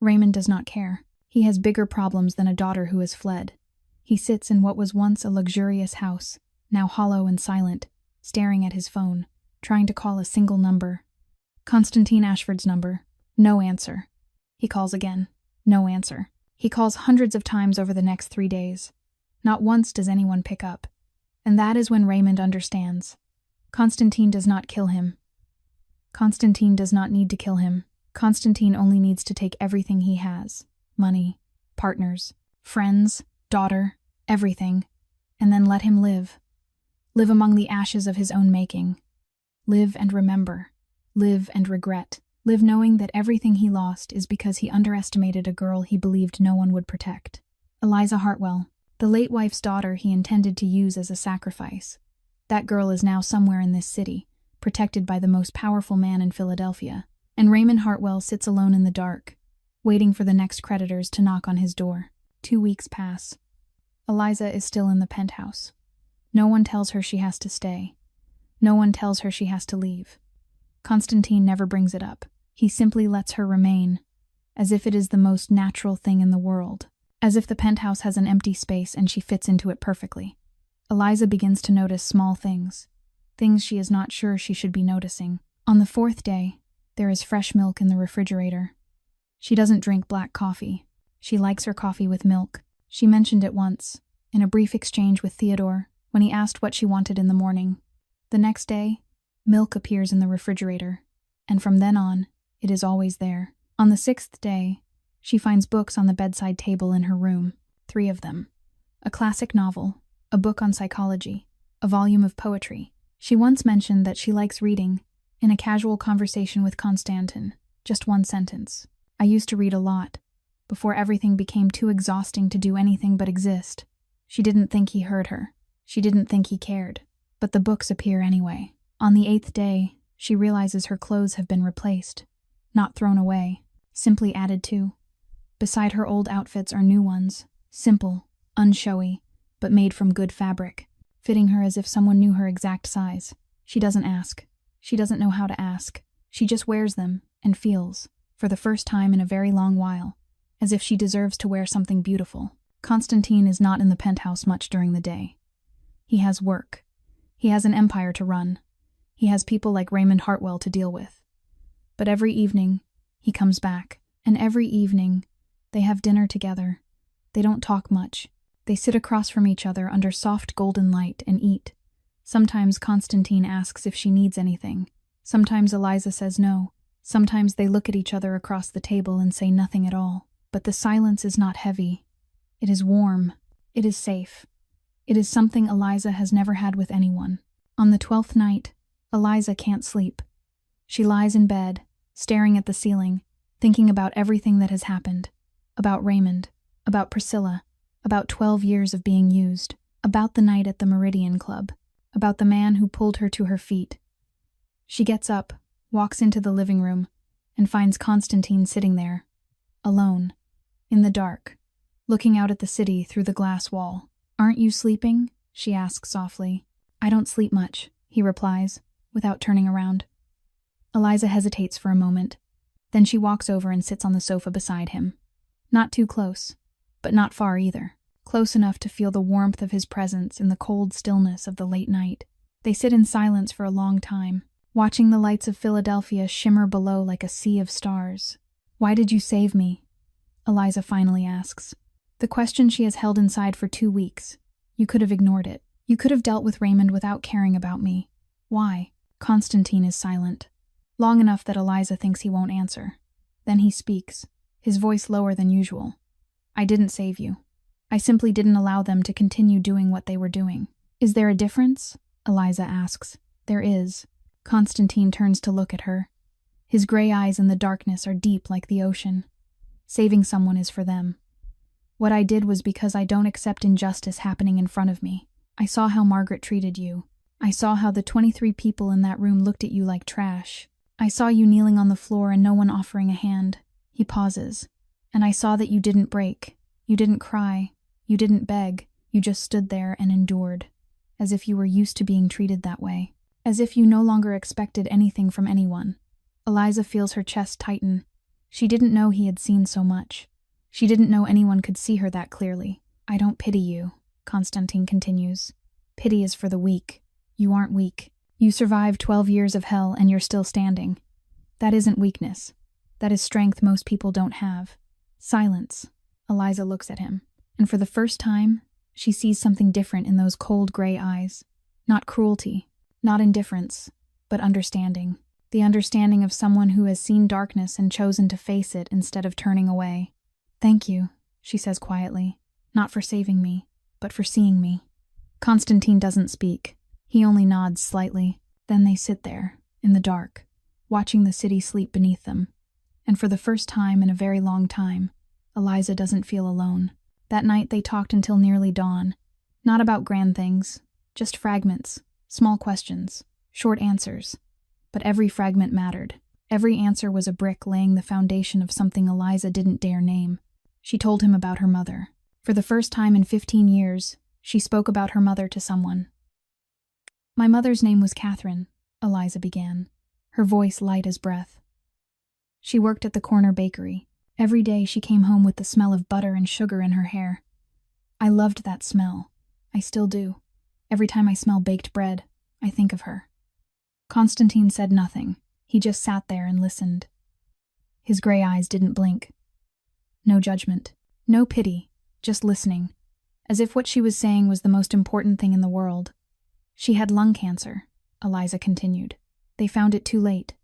Raymond does not care. He has bigger problems than a daughter who has fled. He sits in what was once a luxurious house, now hollow and silent, staring at his phone, trying to call a single number. Constantine Ashford's number. No answer. He calls again. No answer. He calls hundreds of times over the next 3 days. Not once does anyone pick up. And that is when Raymond understands. Constantine does not kill him. Constantine does not need to kill him. Constantine only needs to take everything he has. Money, partners, friends, daughter, everything. And then let him live. Live among the ashes of his own making. Live and remember. Live and regret. Live knowing that everything he lost is because he underestimated a girl he believed no one would protect. Eliza Hartwell, the late wife's daughter he intended to use as a sacrifice. That girl is now somewhere in this city, protected by the most powerful man in Philadelphia. And Raymond Hartwell sits alone in the dark, waiting for the next creditors to knock on his door. 2 weeks pass. Eliza is still in the penthouse. No one tells her she has to stay. No one tells her she has to leave. Constantine never brings it up. He simply lets her remain, as if it is the most natural thing in the world, as if the penthouse has an empty space and she fits into it perfectly. Eliza begins to notice small things, things she is not sure she should be noticing. On the 4th day, there is fresh milk in the refrigerator. She doesn't drink black coffee. She likes her coffee with milk. She mentioned it once, in a brief exchange with Theodore, when he asked what she wanted in the morning. The next day, milk appears in the refrigerator, and from then on, it is always there. On the 6th day, she finds books on the bedside table in her room, 3 of them. A classic novel, a book on psychology, a volume of poetry. She once mentioned that she likes reading, in a casual conversation with Constantine, just 1 sentence. I used to read a lot, before everything became too exhausting to do anything but exist. She didn't think he heard her. She didn't think he cared. But the books appear anyway. On the 8th day, she realizes her clothes have been replaced. Not thrown away, simply added to. Beside her old outfits are new ones, simple, unshowy, but made from good fabric, fitting her as if someone knew her exact size. She doesn't ask. She doesn't know how to ask. She just wears them and feels, for the first time in a very long while, as if she deserves to wear something beautiful. Constantine is not in the penthouse much during the day. He has work. He has an empire to run. He has people like Raymond Hartwell to deal with. But every evening, he comes back, and every evening, they have dinner together. They don't talk much. They sit across from each other under soft golden light and eat. Sometimes Constantine asks if she needs anything. Sometimes Eliza says no. Sometimes they look at each other across the table and say nothing at all. But the silence is not heavy. It is warm. It is safe. It is something Eliza has never had with anyone. On the 12th night, Eliza can't sleep. She lies in bed, staring at the ceiling, thinking about everything that has happened. About Raymond, about Priscilla, about 12 years of being used, about the night at the Meridian Club, about the man who pulled her to her feet. She gets up, walks into the living room, and finds Constantine sitting there, alone, in the dark, looking out at the city through the glass wall. "Aren't you sleeping?" she asks softly. "I don't sleep much," he replies, without turning around. Eliza hesitates for a moment. Then she walks over and sits on the sofa beside him. Not too close, but not far either. Close enough to feel the warmth of his presence in the cold stillness of the late night. They sit in silence for a long time, watching the lights of Philadelphia shimmer below like a sea of stars. "Why did you save me?" Eliza finally asks. The question she has held inside for 2 weeks. You could have ignored it. You could have dealt with Raymond without caring about me. Why? Constantine is silent. Long enough that Eliza thinks he won't answer. Then he speaks, his voice lower than usual. I didn't save you. I simply didn't allow them to continue doing what they were doing. Is there a difference? Eliza asks. There is. Constantine turns to look at her. His gray eyes in the darkness are deep like the ocean. Saving someone is for them. What I did was because I don't accept injustice happening in front of me. I saw how Margaret treated you. I saw how the 23 people in that room looked at you like trash. I saw you kneeling on the floor and no one offering a hand. He pauses. And I saw that you didn't break. You didn't cry. You didn't beg. You just stood there and endured. As if you were used to being treated that way. As if you no longer expected anything from anyone. Eliza feels her chest tighten. She didn't know he had seen so much. She didn't know anyone could see her that clearly. I don't pity you, Constantine continues. Pity is for the weak. You aren't weak. You survived 12 years of hell and you're still standing. That isn't weakness. That is strength most people don't have. Silence. Eliza looks at him, and for the first time, she sees something different in those cold gray eyes. Not cruelty, not indifference, but understanding. The understanding of someone who has seen darkness and chosen to face it instead of turning away. Thank you, she says quietly. Not for saving me, but for seeing me. Constantine doesn't speak. He only nods slightly. Then they sit there, in the dark, watching the city sleep beneath them. And for the first time in a very long time, Eliza doesn't feel alone. That night they talked until nearly dawn. Not about grand things, just fragments, small questions, short answers. But every fragment mattered. Every answer was a brick laying the foundation of something Eliza didn't dare name. She told him about her mother. For the first time in 15 years, she spoke about her mother to someone. My mother's name was Catherine, Eliza began, her voice light as breath. She worked at the corner bakery. Every day she came home with the smell of butter and sugar in her hair. I loved that smell. I still do. Every time I smell baked bread, I think of her. Constantine said nothing. He just sat there and listened. His gray eyes didn't blink. No judgment, no pity, just listening, as if what she was saying was the most important thing in the world. She had lung cancer, Eliza continued. They found it too late.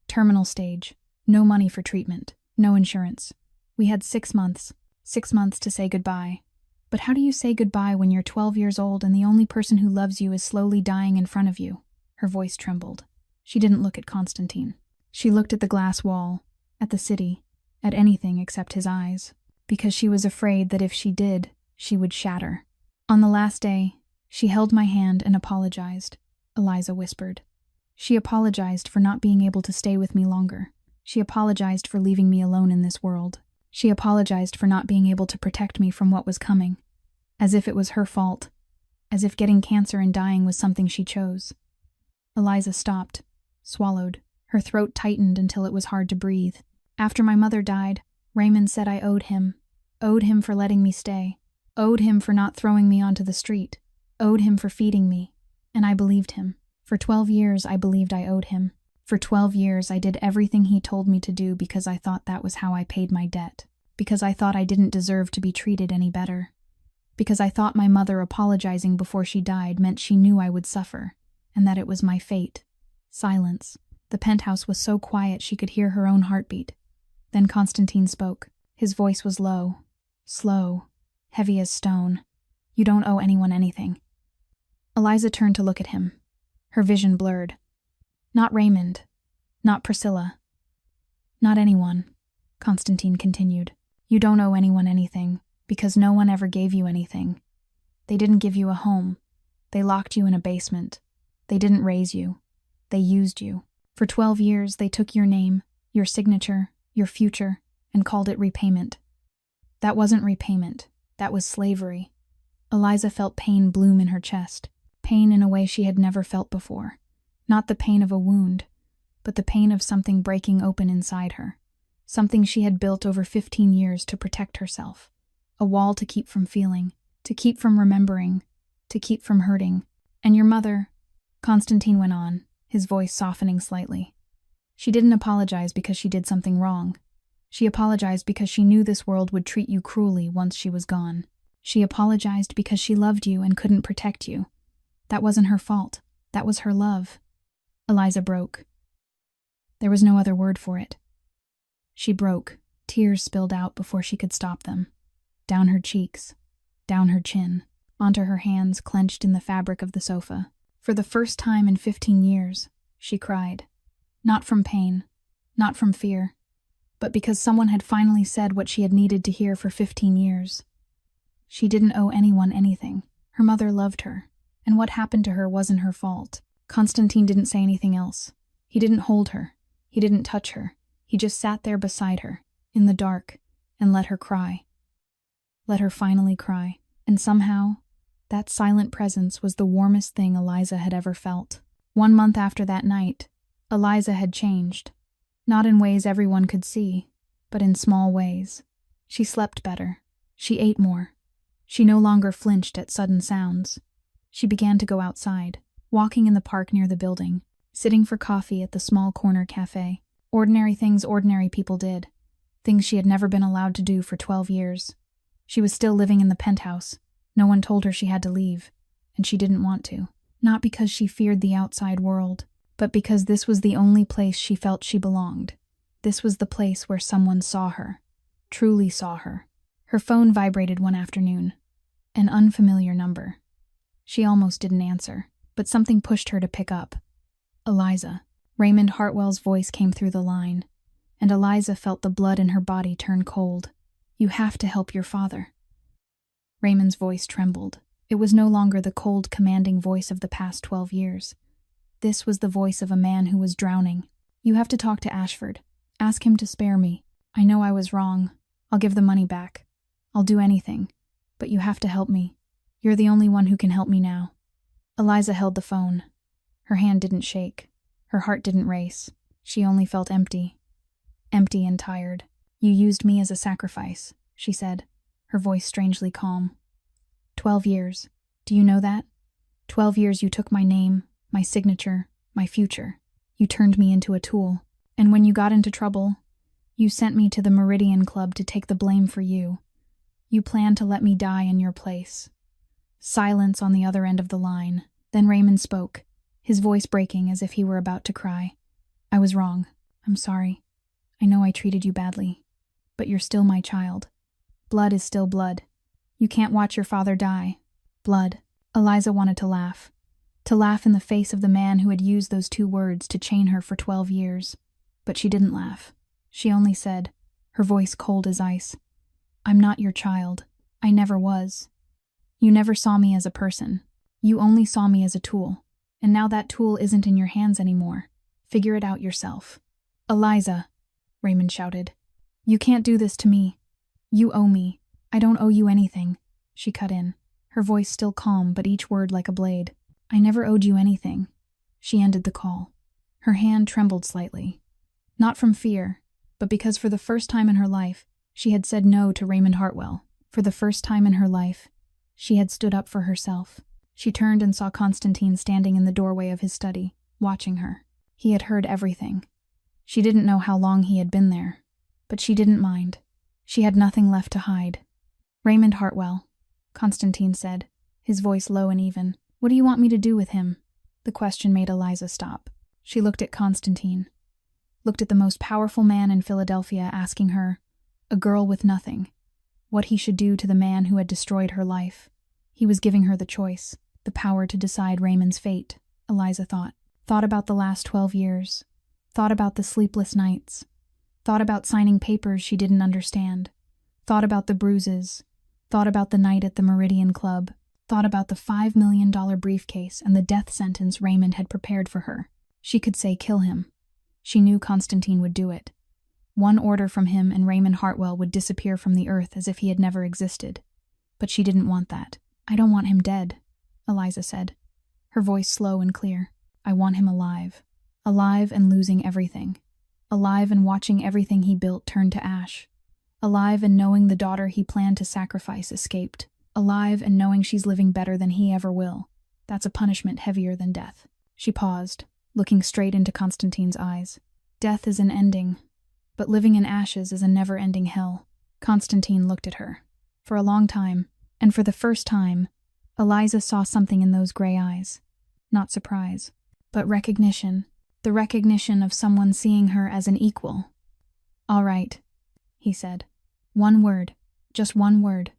Terminal stage. No money for treatment. No insurance. We had 6 months. 6 months to say goodbye. But how do you say goodbye when you're 12 years old and the only person who loves you is slowly dying in front of you? Her voice trembled. She didn't look at Constantine. She looked at the glass wall, at the city, at anything except his eyes, because she was afraid that if she did, she would shatter. On the last day, she held my hand and apologized, Eliza whispered. She apologized for not being able to stay with me longer. She apologized for leaving me alone in this world. She apologized for not being able to protect me from what was coming. As if it was her fault. As if getting cancer and dying was something she chose. Eliza stopped, swallowed. Her throat tightened until it was hard to breathe. After my mother died, Raymond said I owed him for letting me stay, owed him for not throwing me onto the street, owed him for feeding me, and I believed him. For 12 years I believed I owed him. For 12 years I did everything he told me to do because I thought that was how I paid my debt, because I thought I didn't deserve to be treated any better, because I thought my mother apologizing before she died meant she knew I would suffer, and that it was my fate. Silence. The penthouse was so quiet she could hear her own heartbeat. Then Constantine spoke. His voice was low, slow, heavy as stone. You don't owe anyone anything. Eliza turned to look at him. Her vision blurred. Not Raymond. Not Priscilla. Not anyone, Constantine continued. You don't owe anyone anything, because no one ever gave you anything. They didn't give you a home. They locked you in a basement. They didn't raise you. They used you. For 12 years, they took your name, your signature, your future, and called it repayment. That wasn't repayment. That was slavery. Eliza felt pain bloom in her chest, pain in a way she had never felt before. Not the pain of a wound, but the pain of something breaking open inside her. Something she had built over 15 years to protect herself. A wall to keep from feeling, to keep from remembering, to keep from hurting. And your mother, Constantine went on, his voice softening slightly. She didn't apologize because she did something wrong. She apologized because she knew this world would treat you cruelly once she was gone. She apologized because she loved you and couldn't protect you. That wasn't her fault. That was her love. Eliza broke. There was no other word for it. She broke. Tears spilled out before she could stop them. Down her cheeks, down her chin, onto her hands clenched in the fabric of the sofa. For the first time in 15 years, she cried. Not from pain, not from fear, but because someone had finally said what she had needed to hear for 15 years. She didn't owe anyone anything. Her mother loved her, and what happened to her wasn't her fault. Constantine didn't say anything else. He didn't hold her. He didn't touch her. He just sat there beside her, in the dark, and let her cry. Let her finally cry. And somehow, that silent presence was the warmest thing Eliza had ever felt. 1 month after that night, Eliza had changed. Not in ways everyone could see, but in small ways. She slept better. She ate more. She no longer flinched at sudden sounds. She began to go outside, walking in the park near the building, sitting for coffee at the small corner cafe. Ordinary things ordinary people did. Things she had never been allowed to do for 12 years. She was still living in the penthouse. No one told her she had to leave, and she didn't want to. Not because she feared the outside world, but because this was the only place she felt she belonged. This was the place where someone saw her, truly saw her. Her phone vibrated one afternoon. An unfamiliar number. She almost didn't answer, but something pushed her to pick up. Eliza. Raymond Hartwell's voice came through the line, and Eliza felt the blood in her body turn cold. You have to help your father. Raymond's voice trembled. It was no longer the cold, commanding voice of the past 12 years. This was the voice of a man who was drowning. You have to talk to Ashford. Ask him to spare me. I know I was wrong. I'll give the money back. I'll do anything. But you have to help me. You're the only one who can help me now. Eliza held the phone. Her hand didn't shake. Her heart didn't race. She only felt empty. Empty and tired. You used me as a sacrifice, she said, her voice strangely calm. 12 years. Do you know that? 12 years you took my name, my signature, my future. You turned me into a tool. And when you got into trouble, you sent me to the Meridian Club to take the blame for you. You planned to let me die in your place. Silence on the other end of the line. Then Raymond spoke, his voice breaking as if he were about to cry. I was wrong. I'm sorry. I know I treated you badly. But you're still my child. Blood is still blood. You can't watch your father die. Blood. Eliza wanted to laugh. To laugh in the face of the man who had used those 2 words to chain her for 12 years. But she didn't laugh. She only said, her voice cold as ice, I'm not your child. I never was. You never saw me as a person. You only saw me as a tool. And now that tool isn't in your hands anymore. Figure it out yourself. Eliza, Raymond shouted. You can't do this to me. You owe me. I don't owe you anything. She cut in, her voice still calm but each word like a blade. I never owed you anything. She ended the call. Her hand trembled slightly. Not from fear, but because for the first time in her life, she had said no to Raymond Hartwell. For the first time in her life, she had stood up for herself. She turned and saw Constantine standing in the doorway of his study, watching her. He had heard everything. She didn't know how long he had been there, but she didn't mind. She had nothing left to hide. Raymond Hartwell, Constantine said, his voice low and even. What do you want me to do with him? The question made Eliza stop. She looked at Constantine. Looked at the most powerful man in Philadelphia asking her, a girl with nothing, what he should do to the man who had destroyed her life. He was giving her the choice, the power to decide Raymond's fate, Eliza thought. Thought about the last 12 years. Thought about the sleepless nights. Thought about signing papers she didn't understand. Thought about the bruises. Thought about the night at the Meridian Club. Thought about the $5 million briefcase and the death sentence Raymond had prepared for her. She could say kill him. She knew Constantine would do it. One order from him and Raymond Hartwell would disappear from the earth as if he had never existed. But she didn't want that. I don't want him dead, Eliza said, her voice slow and clear. I want him alive. Alive and losing everything. Alive and watching everything he built turn to ash. Alive and knowing the daughter he planned to sacrifice escaped. Alive and knowing she's living better than he ever will. That's a punishment heavier than death. She paused, looking straight into Constantine's eyes. Death is an ending. but living in ashes is a never-ending hell. Constantine looked at her. For a long time, and for the first time, Eliza saw something in those gray eyes. Not surprise, but recognition. The recognition of someone seeing her as an equal. "All right," he said. "One word. Just one word."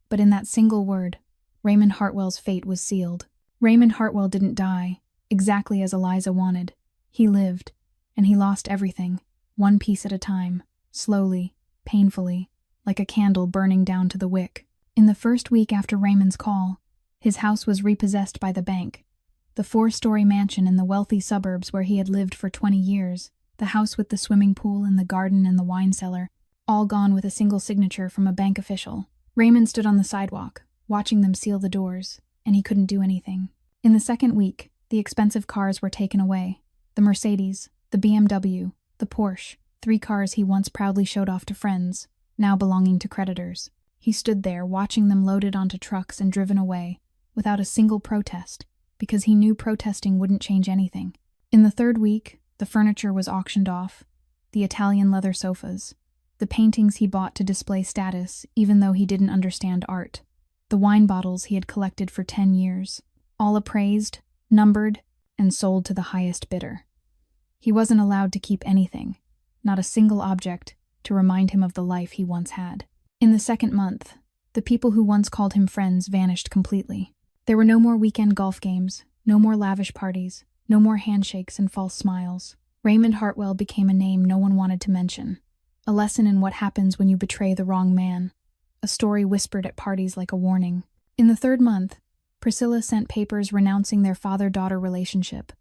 But in that single word, Raymond Hartwell's fate was sealed. Raymond Hartwell didn't die, exactly as Eliza wanted. He lived, and he lost everything, one piece at a time, slowly, painfully, like a candle burning down to the wick. In the first week after Raymond's call, his house was repossessed by the bank. The 4-story mansion in the wealthy suburbs where he had lived for 20 years, the house with the swimming pool and the garden and the wine cellar, all gone with a single signature from a bank official. Raymond stood on the sidewalk, watching them seal the doors, and he couldn't do anything. In the second week, the expensive cars were taken away. The Mercedes, the BMW, the Porsche, 3 cars he once proudly showed off to friends, now belonging to creditors. He stood there, watching them loaded onto trucks and driven away, without a single protest, because he knew protesting wouldn't change anything. In the third week, the furniture was auctioned off, the Italian leather sofas, the paintings he bought to display status even though he didn't understand art, the wine bottles he had collected for 10 years, all appraised, numbered, and sold to the highest bidder. He wasn't allowed to keep anything, not a single object, to remind him of the life he once had. In the second month, the people who once called him friends vanished completely. There were no more weekend golf games, no more lavish parties, no more handshakes and false smiles. Raymond Hartwell became a name no one wanted to mention, a lesson in what happens when you betray the wrong man, a story whispered at parties like a warning. In the third month, Priscilla sent papers renouncing their father-daughter relationship.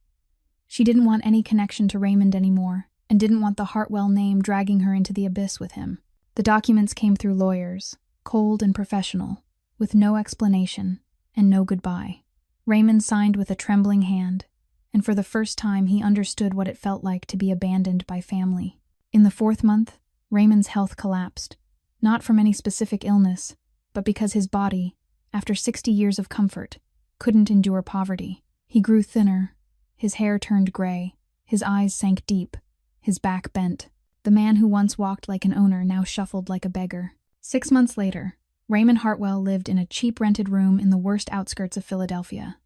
She didn't want any connection to Raymond anymore, and didn't want the Hartwell name dragging her into the abyss with him. The documents came through lawyers, cold and professional, with no explanation and no goodbye. Raymond signed with a trembling hand, and for the first time he understood what it felt like to be abandoned by family. In the fourth month, Raymond's health collapsed, not from any specific illness, but because his body, after 60 years of comfort, couldn't endure poverty. He grew thinner, his hair turned gray, his eyes sank deep, his back bent. The man who once walked like an owner now shuffled like a beggar. 6 months later, Raymond Hartwell lived in a cheap rented room in the worst outskirts of Philadelphia,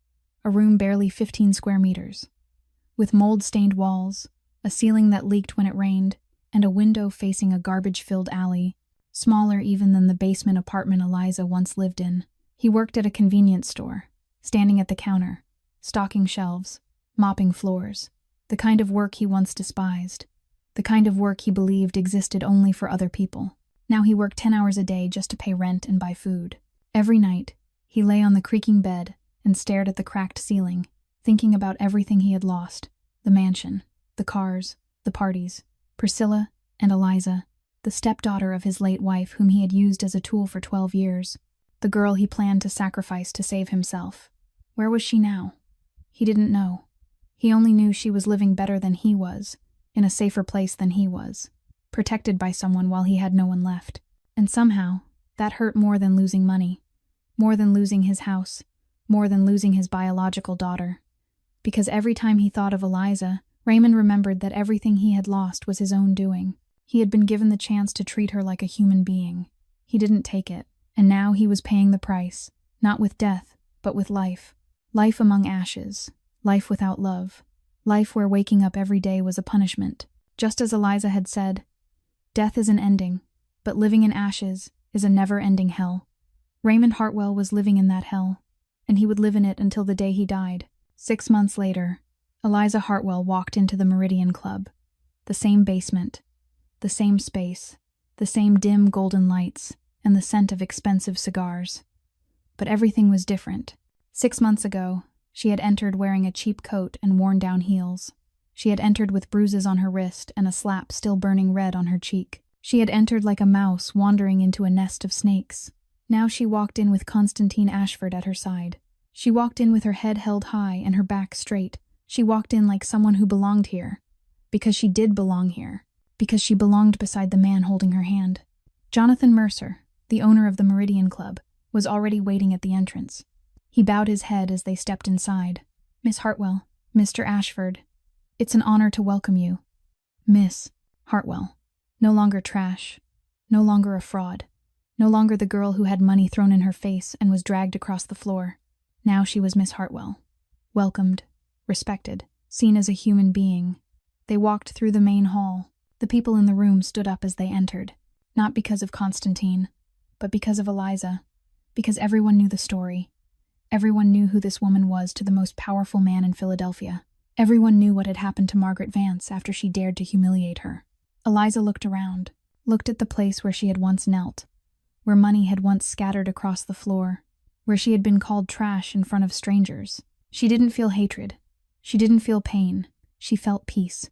a room barely 15 square meters, with mold-stained walls, a ceiling that leaked when it rained, and a window facing a garbage-filled alley, smaller even than the basement apartment Eliza once lived in. He worked at a convenience store, standing at the counter, stocking shelves, mopping floors, the kind of work he once despised, the kind of work he believed existed only for other people. Now he worked 10 hours a day just to pay rent and buy food. Every night, he lay on the creaking bed and stared at the cracked ceiling, thinking about everything he had lost: the mansion, the cars, the parties, Priscilla and Eliza, the stepdaughter of his late wife whom he had used as a tool for 12 years, the girl he planned to sacrifice to save himself. Where was she now? He didn't know. He only knew she was living better than he was, in a safer place than he was, protected by someone while he had no one left. And somehow, that hurt more than losing money, more than losing his house, more than losing his biological daughter. Because every time he thought of Eliza, Raymond remembered that everything he had lost was his own doing. He had been given the chance to treat her like a human being. He didn't take it, and now he was paying the price, not with death, but with life. Life among ashes, life without love, life where waking up every day was a punishment. Just as Eliza had said, death is an ending, but living in ashes is a never-ending hell. Raymond Hartwell was living in that hell, and he would live in it until the day he died. 6 months later, Eliza Hartwell walked into the Meridian Club. The same basement, the same space, the same dim golden lights, and the scent of expensive cigars. But everything was different. 6 months ago, she had entered wearing a cheap coat and worn-down heels. She had entered with bruises on her wrist and a slap still burning red on her cheek. She had entered like a mouse wandering into a nest of snakes. Now she walked in with Constantine Ashford at her side. She walked in with her head held high and her back straight. She walked in like someone who belonged here. Because she did belong here. Because she belonged beside the man holding her hand. Jonathan Mercer, the owner of the Meridian Club, was already waiting at the entrance. He bowed his head as they stepped inside. "Miss Hartwell, Mr. Ashford, it's an honor to welcome you." "Miss Hartwell," No longer trash. No longer a fraud. No longer the girl who had money thrown in her face and was dragged across the floor. Now she was Miss Hartwell. Welcomed, respected, seen as a human being. They walked through the main hall. The people in the room stood up as they entered, not because of Constantine, but because of Eliza, because everyone knew the story. Everyone knew who this woman was to the most powerful man in Philadelphia. Everyone knew what had happened to Margaret Vance after she dared to humiliate her. Eliza looked around, looked at the place where she had once knelt, where money had once scattered across the floor, where she had been called trash in front of strangers. She didn't feel hatred. She didn't feel pain. She felt peace.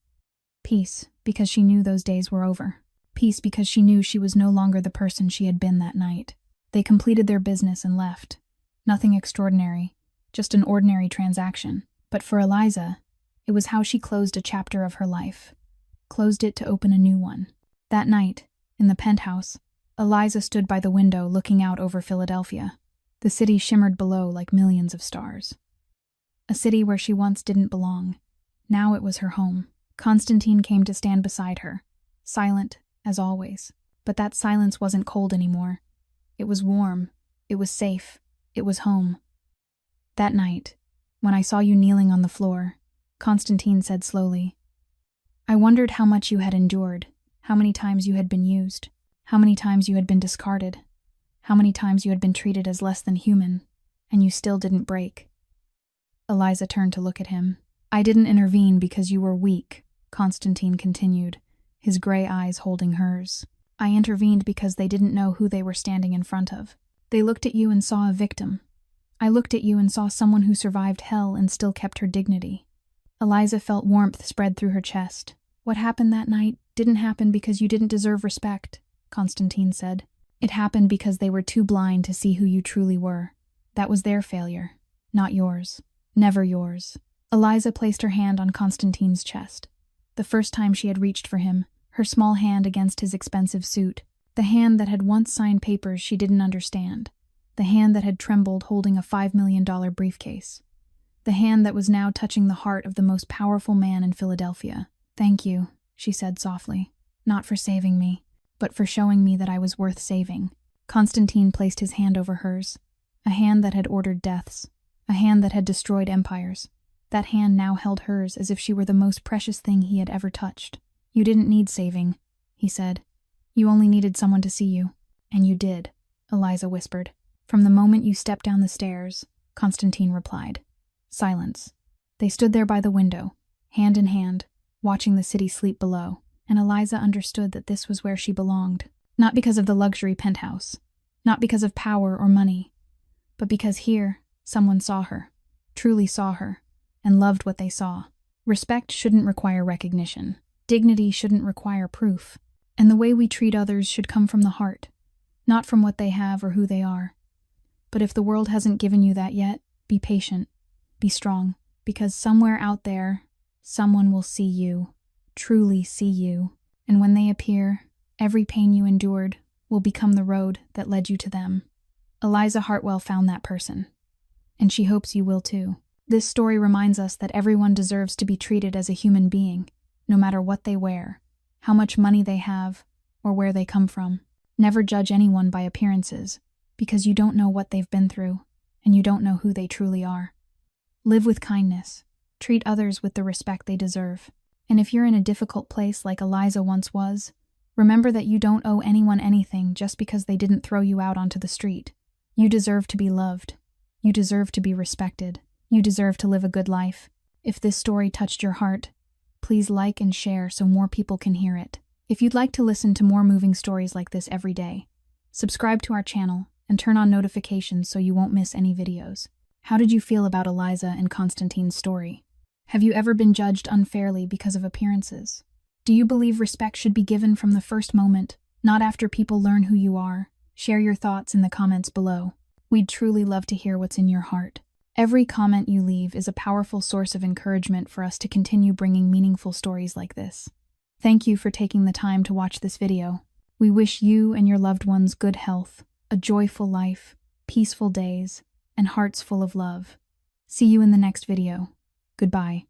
Peace, because she knew those days were over. Peace because she knew she was no longer the person she had been that night. They completed their business and left. Nothing extraordinary, just an ordinary transaction. But for Eliza, it was how she closed a chapter of her life. Closed it to open a new one. That night, in the penthouse, Eliza stood by the window looking out over Philadelphia. The city shimmered below like millions of stars. A city where she once didn't belong. Now it was her home. Constantine came to stand beside her, silent, as always. But that silence wasn't cold anymore. It was warm. It was safe. It was home. That night, when I saw you kneeling on the floor, Constantine said slowly, "I wondered how much you had endured, how many times you had been used, how many times you had been discarded, how many times you had been treated as less than human, and you still didn't break." Eliza turned to look at him. "I didn't intervene because you were weak," Constantine continued, his gray eyes holding hers. "I intervened because they didn't know who they were standing in front of. They looked at you and saw a victim. I looked at you and saw someone who survived hell and still kept her dignity." Eliza felt warmth spread through her chest. "What happened that night didn't happen because you didn't deserve respect," Constantine said. "It happened because they were too blind to see who you truly were. That was their failure, not yours. Never yours." Eliza placed her hand on Constantine's chest. The first time she had reached for him, her small hand against his expensive suit, the hand that had once signed papers she didn't understand, the hand that had trembled holding a $5 million briefcase, the hand that was now touching the heart of the most powerful man in Philadelphia. "Thank you," she said softly, "not for saving me, but for showing me that I was worth saving." Constantine placed his hand over hers, a hand that had ordered deaths, a hand that had destroyed empires. That hand now held hers as if she were the most precious thing he had ever touched. "You didn't need saving," he said. "You only needed someone to see you. And you did," Eliza whispered. "From the moment you stepped down the stairs," Constantine replied. Silence. They stood there by the window, hand in hand, watching the city sleep below, and Eliza understood that this was where she belonged. Not because of the luxury penthouse, not because of power or money, but because here, someone saw her, truly saw her, and loved what they saw. Respect shouldn't require recognition. Dignity shouldn't require proof. And the way we treat others should come from the heart, not from what they have or who they are. But if the world hasn't given you that yet, be patient, be strong, because somewhere out there, someone will see you, truly see you. And when they appear, every pain you endured will become the road that led you to them. Eliza Hartwell found that person, and she hopes you will too. This story reminds us that everyone deserves to be treated as a human being, no matter what they wear, how much money they have, or where they come from. Never judge anyone by appearances, because you don't know what they've been through, and you don't know who they truly are. Live with kindness. Treat others with the respect they deserve. And if you're in a difficult place like Eliza once was, remember that you don't owe anyone anything just because they didn't throw you out onto the street. You deserve to be loved. You deserve to be respected. You deserve to live a good life. If this story touched your heart, please like and share so more people can hear it. If you'd like to listen to more moving stories like this every day, subscribe to our channel and turn on notifications so you won't miss any videos. How did you feel about Eliza and Constantine's story? Have you ever been judged unfairly because of appearances? Do you believe respect should be given from the first moment, not after people learn who you are? Share your thoughts in the comments below. We'd truly love to hear what's in your heart. Every comment you leave is a powerful source of encouragement for us to continue bringing meaningful stories like this. Thank you for taking the time to watch this video. We wish you and your loved ones good health, a joyful life, peaceful days, and hearts full of love. See you in the next video. Goodbye.